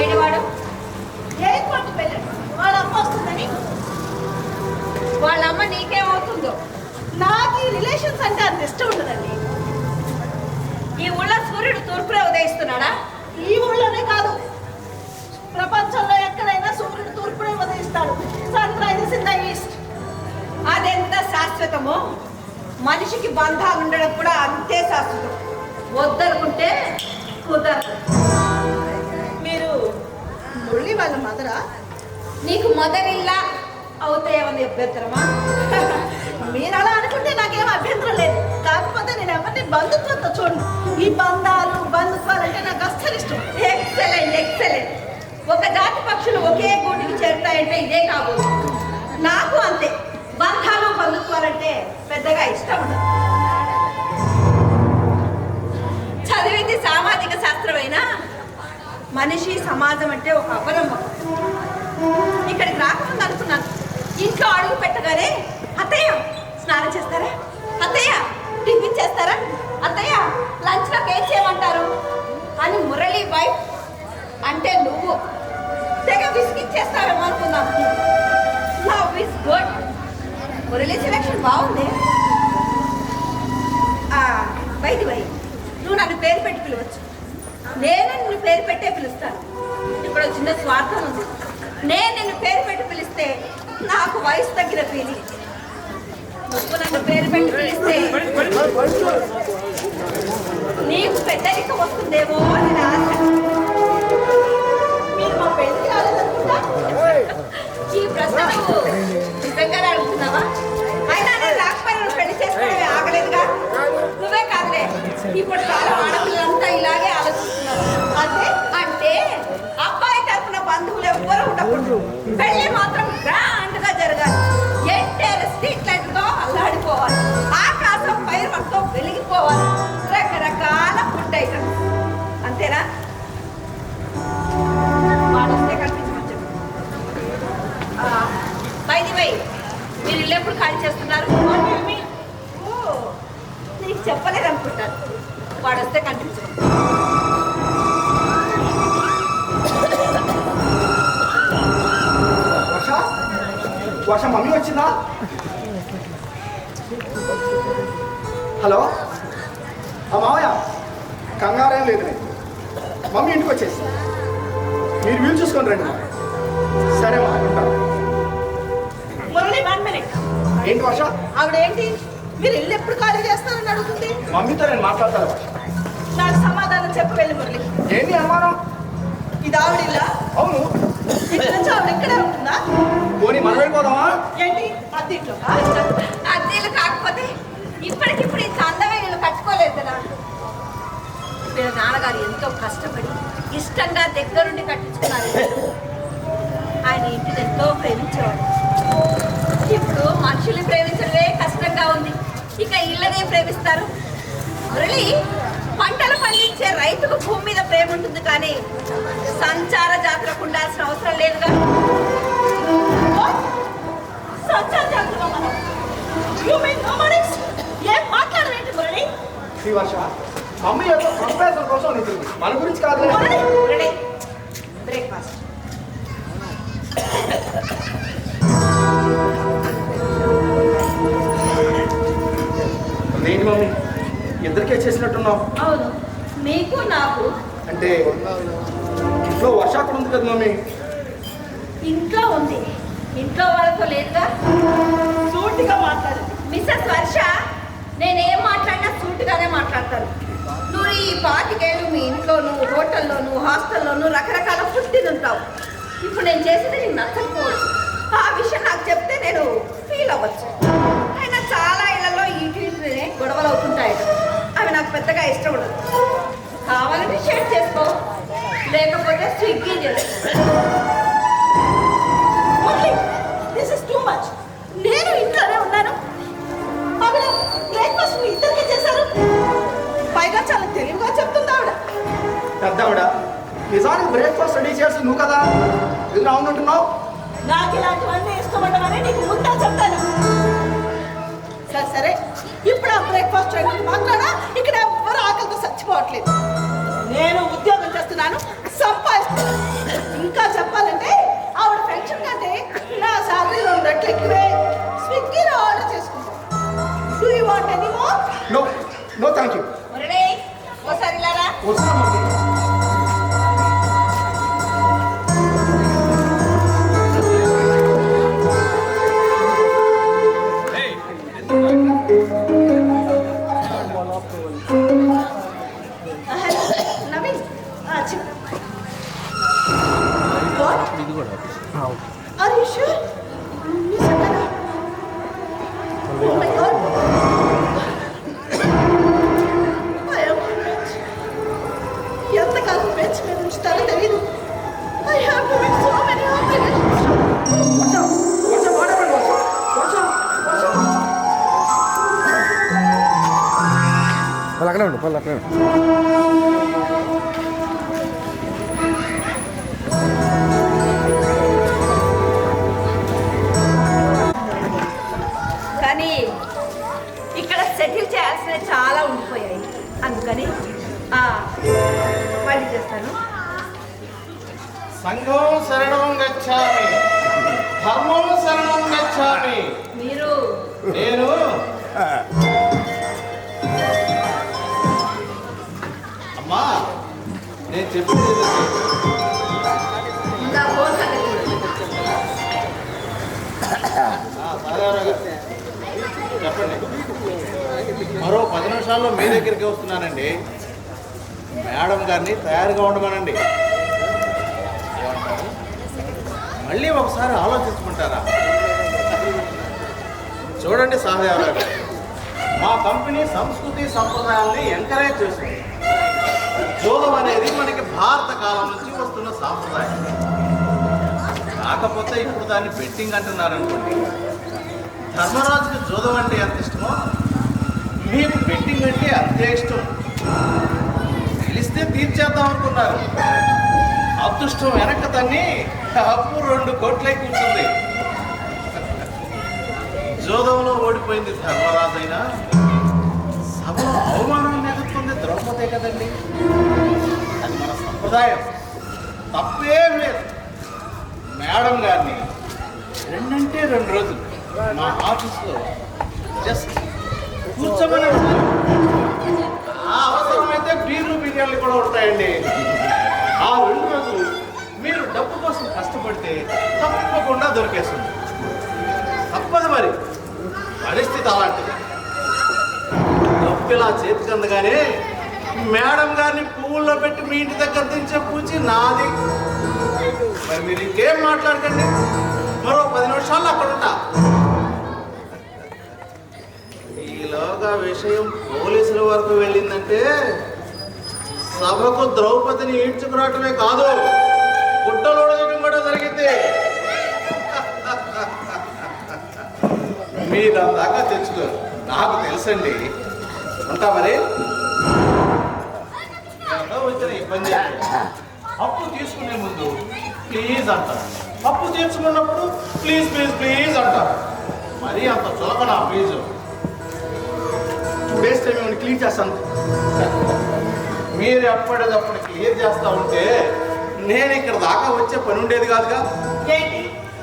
ఏడివాడు? ఎయిర్పోర్ట్ పెళ్ళి వాళ్ళ అమ్మ వస్తుందని. వాళ్ళ అమ్మ నీకేమవుతుందో? నాకు ఈ రిలేషన్స్ అంటే అంత ఇష్టం ఉండదండి. ఈ ఊళ్ళో సూర్యుడు తూర్పులో ఉదయిస్తున్నాడా? ఈ ఊళ్ళోనే కాదు, ప్రపంచంలో ఎక్కడైనా సూర్యుడు తూర్పునే ఉదయిస్తాడు. Sun rises in the east. అదెంత శాశ్వతమో మనిషికి బంధాలు ఉండడం కూడా అంతే శాశ్వతం. వద్దనుకుంటే కుదరదు. మీరు మురళి వాళ్ళ మదరా? నీకు మొదలిల్లా అవుతాయేమని అభ్యంతరమా? మీరు అలా అనుకుంటే నాకేం అభ్యంతరం లేదు. కాకపోతే నేను ఎవరిని బంధుత్వంతో చూడను. ఈ బంధాలు బంధుత్వాలంటే నాకు అస్సలు ఇష్టం. Excellent, excellent. ఒక జాతి పక్షులు ఒకే గూటికి చేరుతాయంటే ఇదే కాబోదు. నాకు అంతే. బంధాలు బంధుత్వాలంటే పెద్దగా ఇష్టం ఉండదు. చదివింది సామాజిక శాస్త్రమైనా మనిషి సమాజం అంటే ఒక అపనమ్మకం. ఇక్కడికి రాకముందు అనుకున్నాను, ఇంట్లో అడుగు పెట్టగానే అత్తయ్య స్నానం చేస్తారా, అత్తయ్య టిఫిన్ చేస్తారా, అత్తయ్య లంచ్లోకి ఏం చేయమంటారు అని మురళి వైఫ్ అంటే నువ్వు తెగ విసిగిచ్చేస్తావేమో అనుకున్నాను. Love is good. Murali selection బాగుంది. బయటి వై నువ్వు నన్ను పేరు పెట్టి పిలవచ్చు, నేను నిన్ను పేరు పెట్టే పిలుస్తాను. ఇక్కడ చిన్న స్వార్థం ఉంది. నేను నిన్ను పేరు పెట్టి పిలిస్తే నాకు వయసు తగ్గిన ఫీలింగ్. నువ్వు నన్ను పేరు పెట్టి పిలిస్తే నీకు పెద్దరిక వస్తుందేమో అని నా ఆశ. మీరు మా పెళ్లికి రాలేదనుకుంటా. ఈ ప్రశ్న నువ్వు నిజంగానే అడుగుతున్నావా? అయినా నేను రాకపోయినా నువ్వు పెళ్లి చేసుకోవడమే ఆగలేదుగా. నువ్వే కాదులే, ఇప్పుడు చాలా ఆడపిల్లంతా ఇలాగే ఆలోచిస్తున్నారు. అంటే అబ్బాయి తరఫున బంధువులు ఎవ్వరూ ఉండకూడదు, పెళ్లి మాత్రం గ్రాండ్ గా జరగాలి. ఎన్టీఆర్ స్ట్రీట్ లైట్ తో అల్లాడిపోవాలి, ఆకాశం పైరుతో వెలిగిపోవాలి, రకరకాల ఫుడ్ ఐటమ్స్. అంతేనా? వాడొస్తే కనిపించమని చెప్పు. బై మీరు ఇల్లు ఎప్పుడు ఖాళీ చేస్తున్నారు? నీకు చెప్పలేదు అనుకుంటాను. వాడొస్తే కనిపించమని. వర్ష మమ్మీ వచ్చిందా? హలో మావయ్య, కంగారేం లేదు, మమ్మీ ఇంటికి వచ్చేసి మీరు వీలు చూసుకొని రండి. సరే మా ఉంటాను. మురళి 1 minute. ఏంటి వర్ష? ఆవిడేంటి మీరు ఇల్లు ఎప్పుడు ఖాళీ చేస్తారని అడుగుతుంది? మమ్మీతో నేను మాట్లాడతాను వర్ష. నాకు సమాధానం చెప్పు వెళ్ళి మురళి. ఏంటి అనుమానం? ఇది ఆవిడిల్లా? అవును. ఇక్కడ నుంచి ఆవిడ ఇక్కడే ఉంటుందా? పోనీ మనం వెళ్ళిపోదామా? ఏంటి అద్దెట్లో? అద్దెలు కాకపోతే ఇప్పటికిప్పుడు ఇంత అందమైన ఇల్లు కట్టుకోలేదు కదా. వీళ్ళ నాన్నగారు ఎంతో కష్టపడి ఇష్టంగా దగ్గరుండి కట్టించుకున్నారు. ఆయన ఇంటిని ఎంతో ప్రేమించేవాడు. ఇప్పుడు మనుషుల్ని ప్రేమించడమే కష్టంగా ఉంది, ఇక ఇళ్ళనే ప్రేమిస్తారు. మురళి, పంటలు పండించే రైతుకు భూమి మీద ప్రేమ ఉంటుంది, కానీ సంచార జాతరకు ఉండాల్సిన అవసరం లేదుగా. సంచార జాతర ఏం మాట్లాడలేదు మురళి. వర్ష మమ్మీ యొక్క ప్రొఫెసర్ కోసం ఉంటుంది, మన గురించి కాదు. బ్రేక్ఫాస్ట్ ఏంటి మమ్మీ ఇద్దరికే చేసినట్టున్నావు? అవును, నీకు నాకు. అంటే ఇంట్లో వర్ష అక్కడ ఉంది కదా మమ్మీ? ఇంట్లో ఉంది, ఇంట్లో వాళ్ళతో లేదుగా. సూటిగా మాట్లాడు మిస్సెస్ వర్ష. నేనేం మాట్లాడినా సూటిగానే మాట్లాడతాను. నువ్వు ఈ 25 ఏళ్ళు మీ ఇంట్లోనూ, హోటల్లోనూ, హాస్టల్లోనూ రకరకాల ఫుడ్ తింటావు. ఇప్పుడు నేను చేసేది నీకు నచ్చకపోవచ్చు. ఆ విషయం నాకు చెప్తే నేను ఫీల్ అవ్వచ్చు. అయినా చాలా ఇళ్లలో ఈటీనే గొడవలు అవుతుంటాయి, అవి నాకు పెద్దగా ఇష్టం ఉండదు. కావాలంటే షేర్ చేసుకో, లేకపోతే స్విగ్గీ చేసుకో. This is too much. నేను ఇంట్లోనే ఉన్నాను, ఆవిడ బ్రేక్ఫాస్ట్ మీ ఇద్దరికే చేశారు. పైగా చాలా తెలివిగా చెప్తుంది ఆవిడ. పెద్దావిడ నిజానికి బ్రేక్ఫాస్ట్ రెడీ చేసి నువ్వు కదా, ఎదురు అవునంటున్నావు. నాకు ఇలాంటివన్నీ ఇష్టపడ్డమని నీకు ముందా చెప్తాను. సరే సరే, ఇప్పుడు ఆ బ్రేక్ఫాస్ట్ చేయడానికి మాట్లాడా. ఇక్కడ ఎవ్వరు ఆకలితో చచ్చిపోవట్లేదు. నేను ఉద్యోగం చేస్తున్నాను, సంపాదిస్తున్నాను. ఇంకా చెప్పాలంటే ఆవిడ పెన్షన్ కంటే నా శాలరీ 2 రెట్లు ఎక్కువే. స్విగ్గీలో ఆర్డర్ చేసుకుంటాను. Do you want any more? No no thank you. ఒకసారి ఇలారా. వస్తున్నా mummy. Naveen, Are you sure? Oh my God! I am rich. ఎంతకాలం పెంచి మీద ఉంచుతారో తెలియదు. I have to make so many operations. వర్ష మాట్లాడండి వర్ష. వర్ష వర్ష వాళ్ళు అక్కడే ఉండు, వాళ్ళు అక్కడే ఉండు. కానీ ఇక్కడ సెటిల్ చేయాల్సినవి చాలా ఉండిపోయాయి. అందుకని మళ్ళీ చేస్తాను. సంఘం శరణం గచ్చామి, ధర్మం శరణం గచ్చామి. మీరు నేను అమ్మా, నేను చెప్పింది నా ఫోన్ సంగతి. నిమిషాల్లో మీ దగ్గరికి వస్తున్నానండి. మేడం గారిని తయారుగా ఉండమనండి. ఏమంటారు? మళ్ళీ ఒకసారి ఆలోచించుకుంటారా? చూడండి సహదేవరావు గారు, మా కంపెనీ సంస్కృతి సంప్రదాయాల్ని ఎంకరేజ్ చేస్తుంది. జూదం అనేది మనకి భారత కాలం నుంచి వస్తున్న సాంప్రదాయం. కాకపోతే ఇప్పుడు దాన్ని బెట్టింగ్ అంటున్నారనుకోండి. ధర్మరాజుకి జూదం అంటే ఎంత ఇష్టమో మీకు బెట్టింగ్ అంటే అంతే ఇష్టం. తెలిస్తే తీర్చేద్దాం అనుకున్నారు. అదృష్టం వెనక తన్ని అప్పు 2 కోట్లకి ఉంటుంది. జూదంలో ఓడిపోయింది ధర్మరాజు అయినా సభలో అవమానాన్ని ఎదుర్కొంది ద్రౌపదే కదండి. అది మన సంప్రదాయం, తప్పేం లేదు. మేడం గారిని 2 అంటే 2 రోజులు మా ఆఫీస్లో జస్ట్ కూర్చోమని ఆ అవసరమైతే బిర్యానీలు కూడా ఉంటాయండి. ఆ 2 రోజులు మీరు డబ్బు కోసం కష్టపడితే తప్పకుండా దొరికేస్తుంది. తప్పదు మరి, పరిస్థితి అలాంటిది. డబ్బు ఇలా చేతికి అందగానే మేడం గారిని పువ్వుల్లో పెట్టి మీ ఇంటి దగ్గర దించే పూచి నాది. మరి మీరు ఇంకేం మాట్లాడకండి, మరో 10 నిమిషాల్లో అక్కడ ఉంటా. ఈలోగా విషయం పోలీసుల వరకు వెళ్ళిందంటే సభకు ద్రౌపదిని ఈడ్చుకురావటమే కాదు, గుడ్డలోడటం కూడా జరిగింది. మీరు దాకా తెచ్చుకోరు, నాకు తెలుసండి. ఉంటా మరి. వచ్చిన ఇబ్బంది అప్పు తీసుకునే ముందు ప్లీజ్ అంటారు, అప్పు తీర్చుకున్నప్పుడు ప్లీజ్ ప్లీజ్ ప్లీజ్ అంటారు. మరి అంత చులకన ప్లీజు. 2 days టైం ఏమైనా క్లీన్ చేస్తాను. మీరు ఎప్పటికప్పుడు క్లియర్ చేస్తూ ఉంటే నేను ఇక్కడ దాకా వచ్చే పని ఉండేది కాదుగా. ఏంటి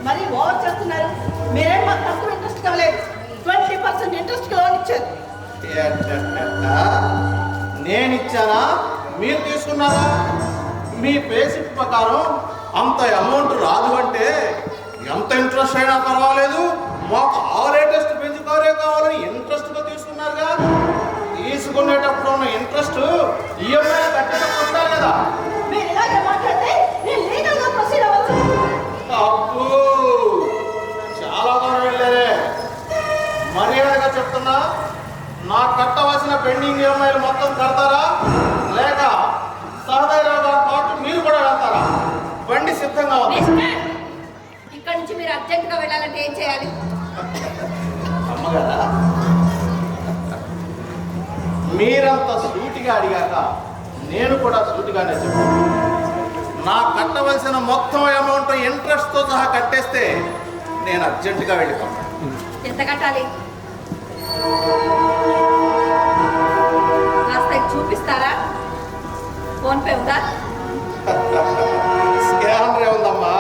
మరి ఓవర్ చేస్తున్నారు? మీరేం మాకు తక్కువ ఇంట్రెస్ట్ ఇవ్వలేదు. 20% ఇంట్రెస్ట్ లోన్ ఇచ్చారు. నేను ఇచ్చానా మీరు తీసుకున్నారా? మీ బేసిక్ ప్రకారం అంత అమౌంట్ రాదు అంటే ఎంత ఇంట్రెస్ట్ అయినా పర్వాలేదు, మాకు ఆ లేటెస్ట్ బెంచ్ కారే కావాలని ఇంట్రెస్ట్గా తీసుకున్నారుగా. తీసుకునేటప్పుడు ఉన్న ఇంట్రెస్ట్ ఈఎంఐ కట్టేటప్పుడు ఉంటారు కదా. మీరు ఇలాగే మాట్లాడితే నేను లీగల్గా ప్రొసీడ్ అవ్వచ్చు. అప్పు చాలా దూరం వెళ్ళారే. మర్యాదగా చెప్తున్నా, నాకు కట్టవలసిన పెండింగ్ ఈఎంఐలు మొత్తం కడతారా, లేక సహదేవరావు గారి పాటు మీరు కూడా వెళ్తారా? బండి సిద్ధంగా ఉంది. ఇక్కడ నుంచి మీరు అర్జెంట్గా వెళ్ళాలంటే ఏం చేయాలి? అమ్మగారా, మీరంత సూటిగా అడిగాక నేను కూడా సూటిగానే చెప్పాను. నా కట్టవలసిన మొత్తం అమౌంట్ ఇంట్రెస్ట్తో సహా కట్టేస్తే నేను అర్జెంటుగా వెళ్ళిపోతాను. ఎంత కట్టాలి? కాస్త చూపిస్తారా? ఫోన్పే ఉందా? స్కానర్ ఉందమ్మా.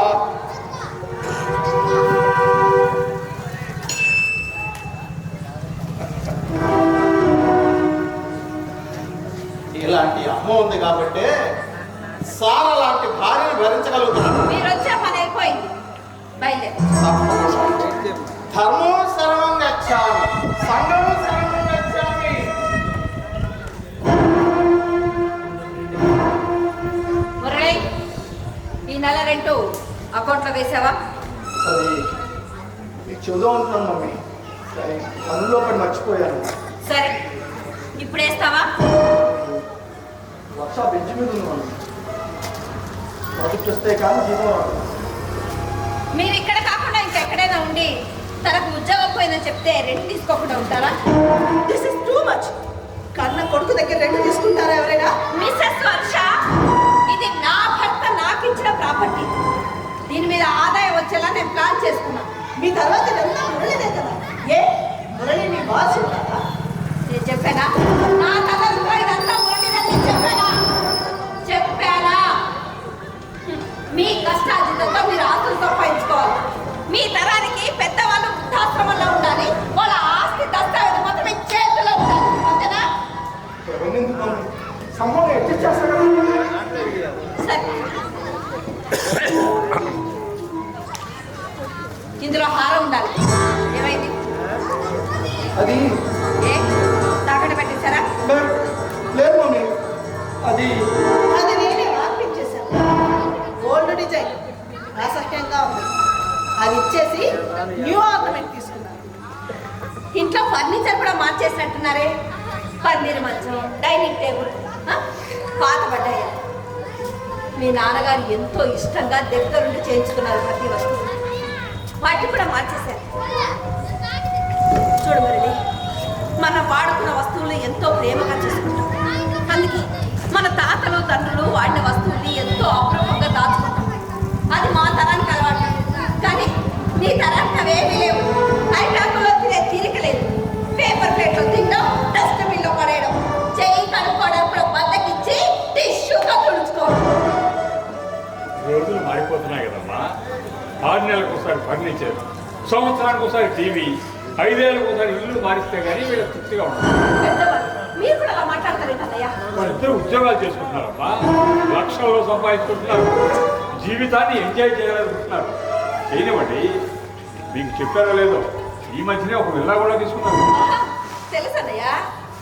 ఇలాంటి అమ్మ ఉంది కాబట్టి సారా లాంటి భార్యను భరించగలుగుతున్నాను. మీరు వచ్చే పని అయిపోయింది, బయలుదేరి. ధర్మం సర్వం గచ్చామి, సంఘం సర్వం గచ్చామి. మురళి, ఈ నెల రెంటు అకౌంట్లో వేసావా? అది మీకు చూద్దాం అనుకున్నాను మమ్మీ, సరే పనుల్లో ఒకటి మర్చిపోయాను. సరే, ఇప్పుడు వేస్తావా? వర్ష బెంచ్ మీద ఉంది మమ్మీ, ప్రాజెక్ట్ వస్తే కానీ జీతం రాదు. మీరు ఇక్కడ కాకుండా ఇంకెక్కడైనా ఉండి తనకు ఉద్యోగం పోయిందని చెప్తే రెంట్ తీసుకోకుండా ఉంటారా? This is too much. కన్న కొడుకు దగ్గర రెండు తీసుకుంటారా ఎవరైనా? మిస్సెస్ వర్ష, ఇది నా భర్త నాకు ఇచ్చిన ప్రాపర్టీ. దీని మీద ఆదాయం వచ్చేలా నేను ప్లాన్ చేసుకున్నా. మీ తర్వాత ఇదంతా మురళిదే కదా. ఏ మురళి మీ బాస్ ఉంటారా? నేను చెప్పానా? నా తలంలో ఇదంతా మురళిదని చెప్పానా? చెప్పానా? మీ కష్టార్జితంతో మీరు ఆస్తులు సంపాదించుకోవాలి. మీ తరానికి పెద్దవాళ్ళు వృద్ధాశ్రమంలో ఉండాలి. వాళ్ళ ఆస్తి దస్తావేజ్ మొత్తం మీ చేతిలో ఉండాలి. అంతేనా? సంబంధం అడ్జస్ట్ చేస్తారా? సరే, ఇందులో హారం ఉండాలి. ఏమైంది? అది ఏ తాకట్టు పెట్టేశారా? అది నేనే మార్పించేశాను. ఓల్డ్ డిజైన్ అసహ్యంగా ఉంది. అది ఇచ్చేసి న్యూ ఆర్నమెంట్ తీసుకున్నాను. ఇంట్లో ఫర్నిచర్ కూడా మార్చేసినట్టున్నారే. పన్నీర్ మంచం, డైనింగ్ టేబుల్ పాతబడ్డాయి. మీ నాన్నగారు ఎంతో ఇష్టంగా దగ్గరుండి చేయించుకున్నారు ప్రతి వస్తువు. వాటిని కూడా మార్చేశారు. చూడు మరి, మనం వాడుకున్న వస్తువులు ఎంతో ప్రేమగా చేసుకుంటాం. అందుకే మన తాతలు తండ్రులు వాడిన వస్తువుల్ని ఎంతో అప్రూపంగా దాచుకుంటాం. అది మా తరానికి అలవాటు. కానీ నీ తరానికి అవేమీ లేవు. ఐటాకులో తినే తీరిక లేదు. పేపర్ ప్లేట్లో తినడం, డస్ట్బిన్లో పడేయడం, చెయ్యి కడుక్కోవడం బద్దకిచ్చి టిష్యూగా తుడుచుకోవడం. రోజులు మారిపోతున్నాయి కదమ్మా. 6 నెలలకు ఒకసారి ఫర్నిచర్, సంవత్సరానికి ఒకసారి టీవీ, 5 ఏళ్ళకు ఒకసారి ఇల్లు మారిస్తే కానీ వీళ్ళకి తృప్తిగా ఉంటుంది. పెద్దవాళ్ళు మీరు కూడా అలా మాట్లాడతారే కదయ్యా. వాళ్ళిద్దరు ఉద్యోగాలు చేసుకుంటున్నారమ్మా. లక్షల్లో సంపాదించుకుంటున్నారు. జీవితాన్ని ఎంజాయ్ చేయాలనుకుంటున్నారు. చేయనివ్వండి. మీకు చెప్పారో లేదో, ఈ మధ్యనే ఒక విల్లా కూడా తీసుకున్నారు. తెలుసు అన్నయ్య,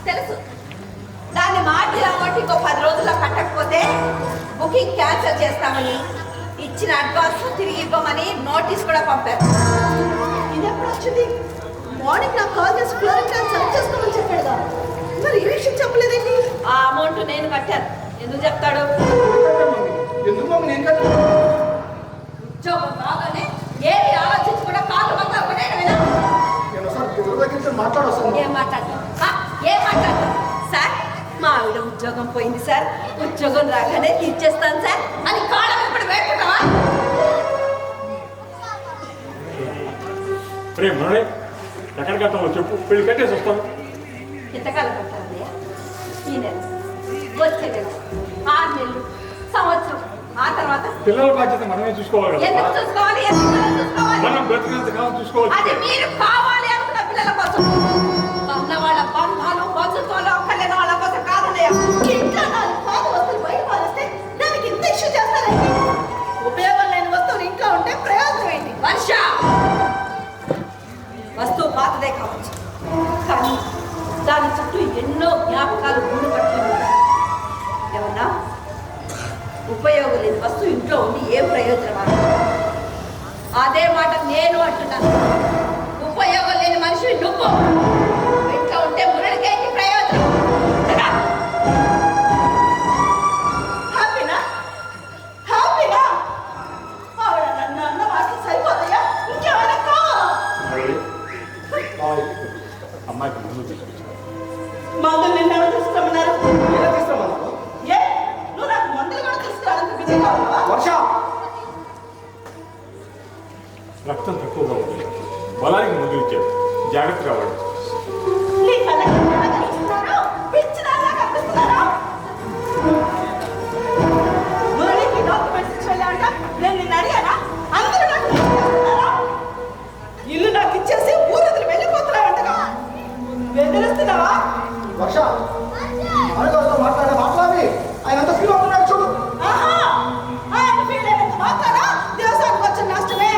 తెలుసు. దాన్ని మార్చి రాబట్టి ఇంకో 10 రోజుల్లో కట్టకపోతే బుకింగ్ క్యాన్సిల్ చేస్తామని, ఇచ్చిన అడ్వాన్స్ తిరిగి ఇవ్వమని నోటీస్ కూడా పంపారు. ఇది ఎప్పుడు వచ్చింది? మార్నింగ్ నాకు కాల్ చేసి ఫ్లోరింగ్ ప్లాన్ సెలెక్ట్ చేసుకోమని చెప్పాడుగా. మరి ఈ విషయం చెప్పలేదండి. ఆ అమౌంట్ నేను కట్టాను. ఎందుకు చెప్తాడు? ఎందుకు మమ్మీ నేను కట్టు? ఉద్యోగం బాగానే ఏది ఆలోచించి కూడా కాలు మొత్తం మాట్లాడొస్తాను. ఏం మాట్లాడతాం? ఏం మాట్లాడతాం? సార్, మా ఆవిడ ఉద్యోగం పోయింది సార్, ఉద్యోగం రాగానే తీర్చేస్తాను సార్ అని కాళ్ళ ఇప్పుడు పెట్టుకుంటావా? రేపు మురళి ఎక్కడికి వెళ్తామో చెప్పు, పెళ్లి కట్టేసి వస్తాను. ఎంతకాలం కట్టాలి? ఈ నెల, వచ్చే నెల, 6 నెలలు, సంవత్సరం, ఆ తర్వాత పిల్లల బాధ్యత మనమే చూసుకోవాలి కదా. ఎందుకు చూసుకోవాలి? ఎందుకు చూసుకోవాలి? మనం బ్రతికినంత కాలం చూసుకోవాలి. అది మీరు కావాలి అనుకున్న పిల్లల కోసం. కన్న వాళ్ళ బంధాలు, బంధుత్వాలు అక్కర్లేని వాళ్ళ కోసం కాదన్నయ్య. ఇంట్లో 4 పాత వస్తువులు బయట పాలిస్తే దానికి ఇంత ఇష్యూ చేస్తారండి. ఉపయోగం లేని వస్తువులు ఇంట్లో ఉంటే ప్రయోజనం ఏంటి? వర్ష, వస్తువు పాతదే కావచ్చు, కానీ దాని చుట్టూ ఎన్నో జ్ఞాపకాలు గుండు పట్టుకుని ఉంటాయి. ఏమన్నా ఉపయోగం లేని వస్తువు ఇంట్లో ఉండి ఏం ప్రయోజనం? అదే మాట నేను అంటున్నాను. ఉపయోగం లేని మనిషి నువ్వు. ఇంట్లో ఉంటే మురళికేంటి ప్రయోజనం? హ్యాపీనా? హ్యాపీనా? ఆవిడ నన్ను అన్న మాటలు సరిపోతాయా? ఇంకేమైనా కావాలా? మురళి, అమ్మాయికి ముందు తీసుకొచ్చాను. మందులు నిన్నెవరు తీసుకోమన్నారు? ఎలా తీస్తామన్నా? ఏ, నువ్వు నాకు మందులు కూడా తీసుకురావడానికి బిజీగా ఉన్నావా? వర్ష రక్తం తక్కువగా ఉంది. బలానికి ముందు ఇచ్చారు. జాగ్రత్తగా వాడు. నీ కళ్ళకి ఎలా కనిపిస్తున్నారు? పిచ్చిదానిలా కనిపిస్తున్నారా? మురళికి డాక్యుమెంట్స్ ఇచ్చి వెళ్ళాక నేను నిన్ను అడిగానా? అందరూ నాకు ఇచ్చేస్తున్నారా? ఇల్లు నాకు ఇచ్చేసి ఊరు వెళ్ళిపోతున్నావంటగా. బెదిరిస్తున్నావా? వర్ష అడగలతో మాట్లాడి ఆయన అంత ఫీల్ అవుతున్నాడు చూడు. ఆహా, ఆయన ఫీల్ అయినంత మాత్రాన దేశానికి వచ్చిన నష్టమే.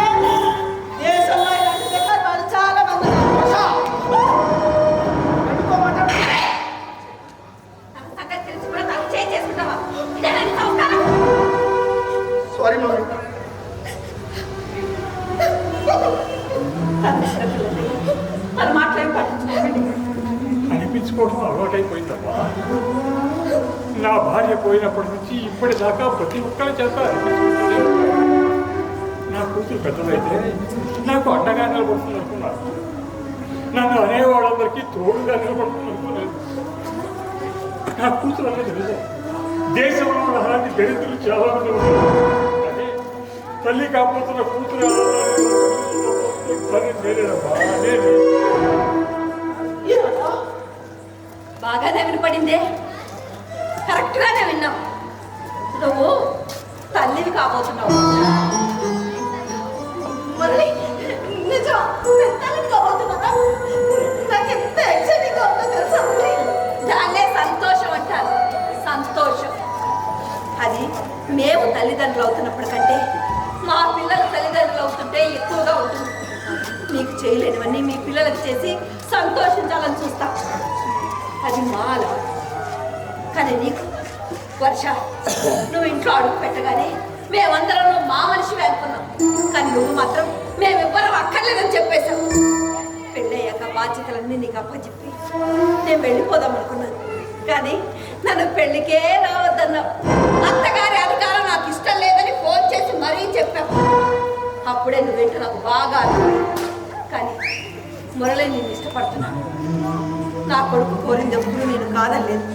దేశంలో ఇలాంటి బెక్కర్ వాళ్ళు చాలా మంది ఉన్నారు. వర్ష ఎందుకో మాట్లాడు. సంగతి తెలిసి కూడా నాకు చేసుకుంటావా? ఇదేనా నీ సంస్కారం? Sorry mummy. తన మాటలేం పట్టించుకోకండి. అనిపించుకోవడం అలవాటైపోయిందమ్మా. నా భార్య పోయినప్పటి నుంచి ఇప్పటిదాకా ప్రతి ఒక్కరి చేత అనిపించుకుంటుంది. నా కూతురు పెద్దదైతే నాకు అండగా నిలబడుతుంది అనుకున్నాను. నన్ను అనేవాళ్ళందరికీ తోడుగా నిలబడుతుంది అనుకోలేదు. నా కూతురు అనేది నిజం. దేశంలో అలాంటి దరిద్రులు చాలా మంది ఉన్నారు. అదే తల్లి కాకపోతున్న కూతురు నేనేనమ్మా, నేనే. బాగానే వినపడిందే, కరెక్ట్గానే విన్నావు. నువ్వు తల్లివి కాబోతున్నావు. మురళి, నిజం, నేను తల్లిని కాబోతున్నానా? నాకు ఎంత ఎక్సైటింగ్గా ఉందో తెలుసా మురళి? దాన్నే సంతోషం అంటారు. సంతోషం అది మేము తల్లిదండ్రులు అవుతున్నప్పుడు కంటే మా పిల్లలు తల్లిదండ్రులు అవుతుంటే ఎక్కువగా ఉంటుంది. మీకు చేయలేనివన్నీ మీ పిల్లలకు చేసి సంతోషించాలని చూస్తాం. అది మా అలవాటు. కానీ నీకు వర్ష, నువ్వు ఇంట్లో అడుగు పెట్టగానే మేమందరం నువ్వు మా మనిషి అనుకున్నాం. కానీ నువ్వు మాత్రం మేమివ్వరం అక్కర్లేదని చెప్పేశావు. పెళ్ళయ్యాక బాధ్యతలన్నీ నీకు అప్పచెప్పి నేను వెళ్ళిపోదాం అనుకున్నాను. కానీ నన్ను పెళ్లికే రావద్దన్నావు. అత్తగారి అధికారం నాకు ఇష్టం లేదని ఫోన్ చేసి మరీ చెప్పావు. అప్పుడే నువ్వేంటో నాకు బాగా అర్థమైంది. కానీ మురళి నేను ఇష్టపడుతున్నాను. నా కొడుకు కోరింది ఎప్పుడు నేను కాదలేదు.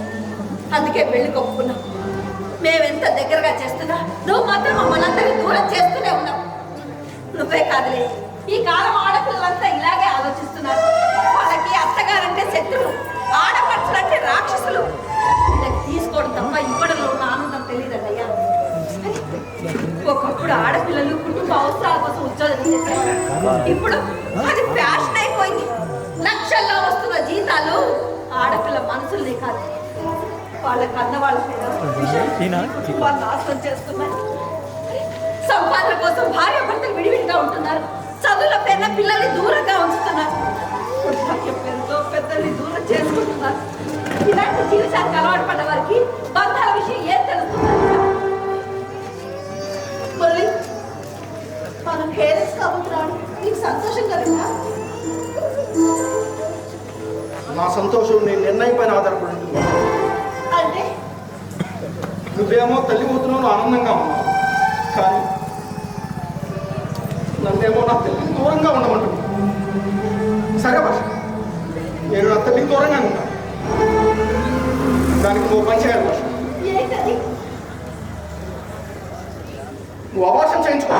అందుకే పెళ్లి కొప్పుకున్నావు. మేమెంత దగ్గరగా చేస్తున్నా నువ్వు మాత్రం మమ్మల్ని అందరినీ దూరం చేస్తూనే ఉన్నావు. నువ్వే కాదులే, ఈ కాలం ఆడపిల్లలంతా ఇలాగే ఆలోచిస్తున్నారు. వాళ్ళకి అత్తగారంటే శత్రువు, ఆడపడుచులంటే రాక్షసులు. వీళ్ళకి తీసుకోవడం తప్ప ఇవ్వడంలో ఉన్న ఆనందం తెలియదన్నయ్యా. ఒకప్పుడు ఆడపిల్లలు కుటుంబ అవసరాల కోసం ఉద్యోగం చేసేవారు. ఇప్పుడు అది ఫ్యాషన్ అయిపోయింది. లక్షల్లో వస్తున్న జీతాలు ఆడపిల్ల మనసుల్ని కాదు, వాళ్ళ కన్న వాళ్ళ వాళ్ళు నాశనం చేస్తున్నారు. సంపాదన కోసం భార్య భర్తలు విడివిడిగా ఉంటున్నారు. చదువుల పేరున పిల్లల్ని దూరంగా ఉంచుతున్నారు. పేరుతో పెద్దల్ని దూరం చేసుకుంటున్నారు. ఇలాంటి జీవితానికి అలవాటు పడ్డ వారికి బంధాల విషయం ఏం తెలుస్తున్నారు? మురళి, మనం పేరెంట్స్ కాబోతున్నాడు. నీకు సంతోషం కలుగుతా? నా సంతోషం నీ నిర్ణయం పైన ఆధారపడి ఉంటుంది. అంటే నువ్వేమో తల్లి కూతురు ఆనందంగా ఉన్నావు, కానీ నన్నేమో నా తల్లికి దూరంగా ఉండమంటుంది. సరే భాష, నేను నా తల్లికి దూరంగా ఉంటాను. దానికి నువ్వు పని చేయాలి భాష. ఏంటది? నువ్వు అవాసం చేయించుకో.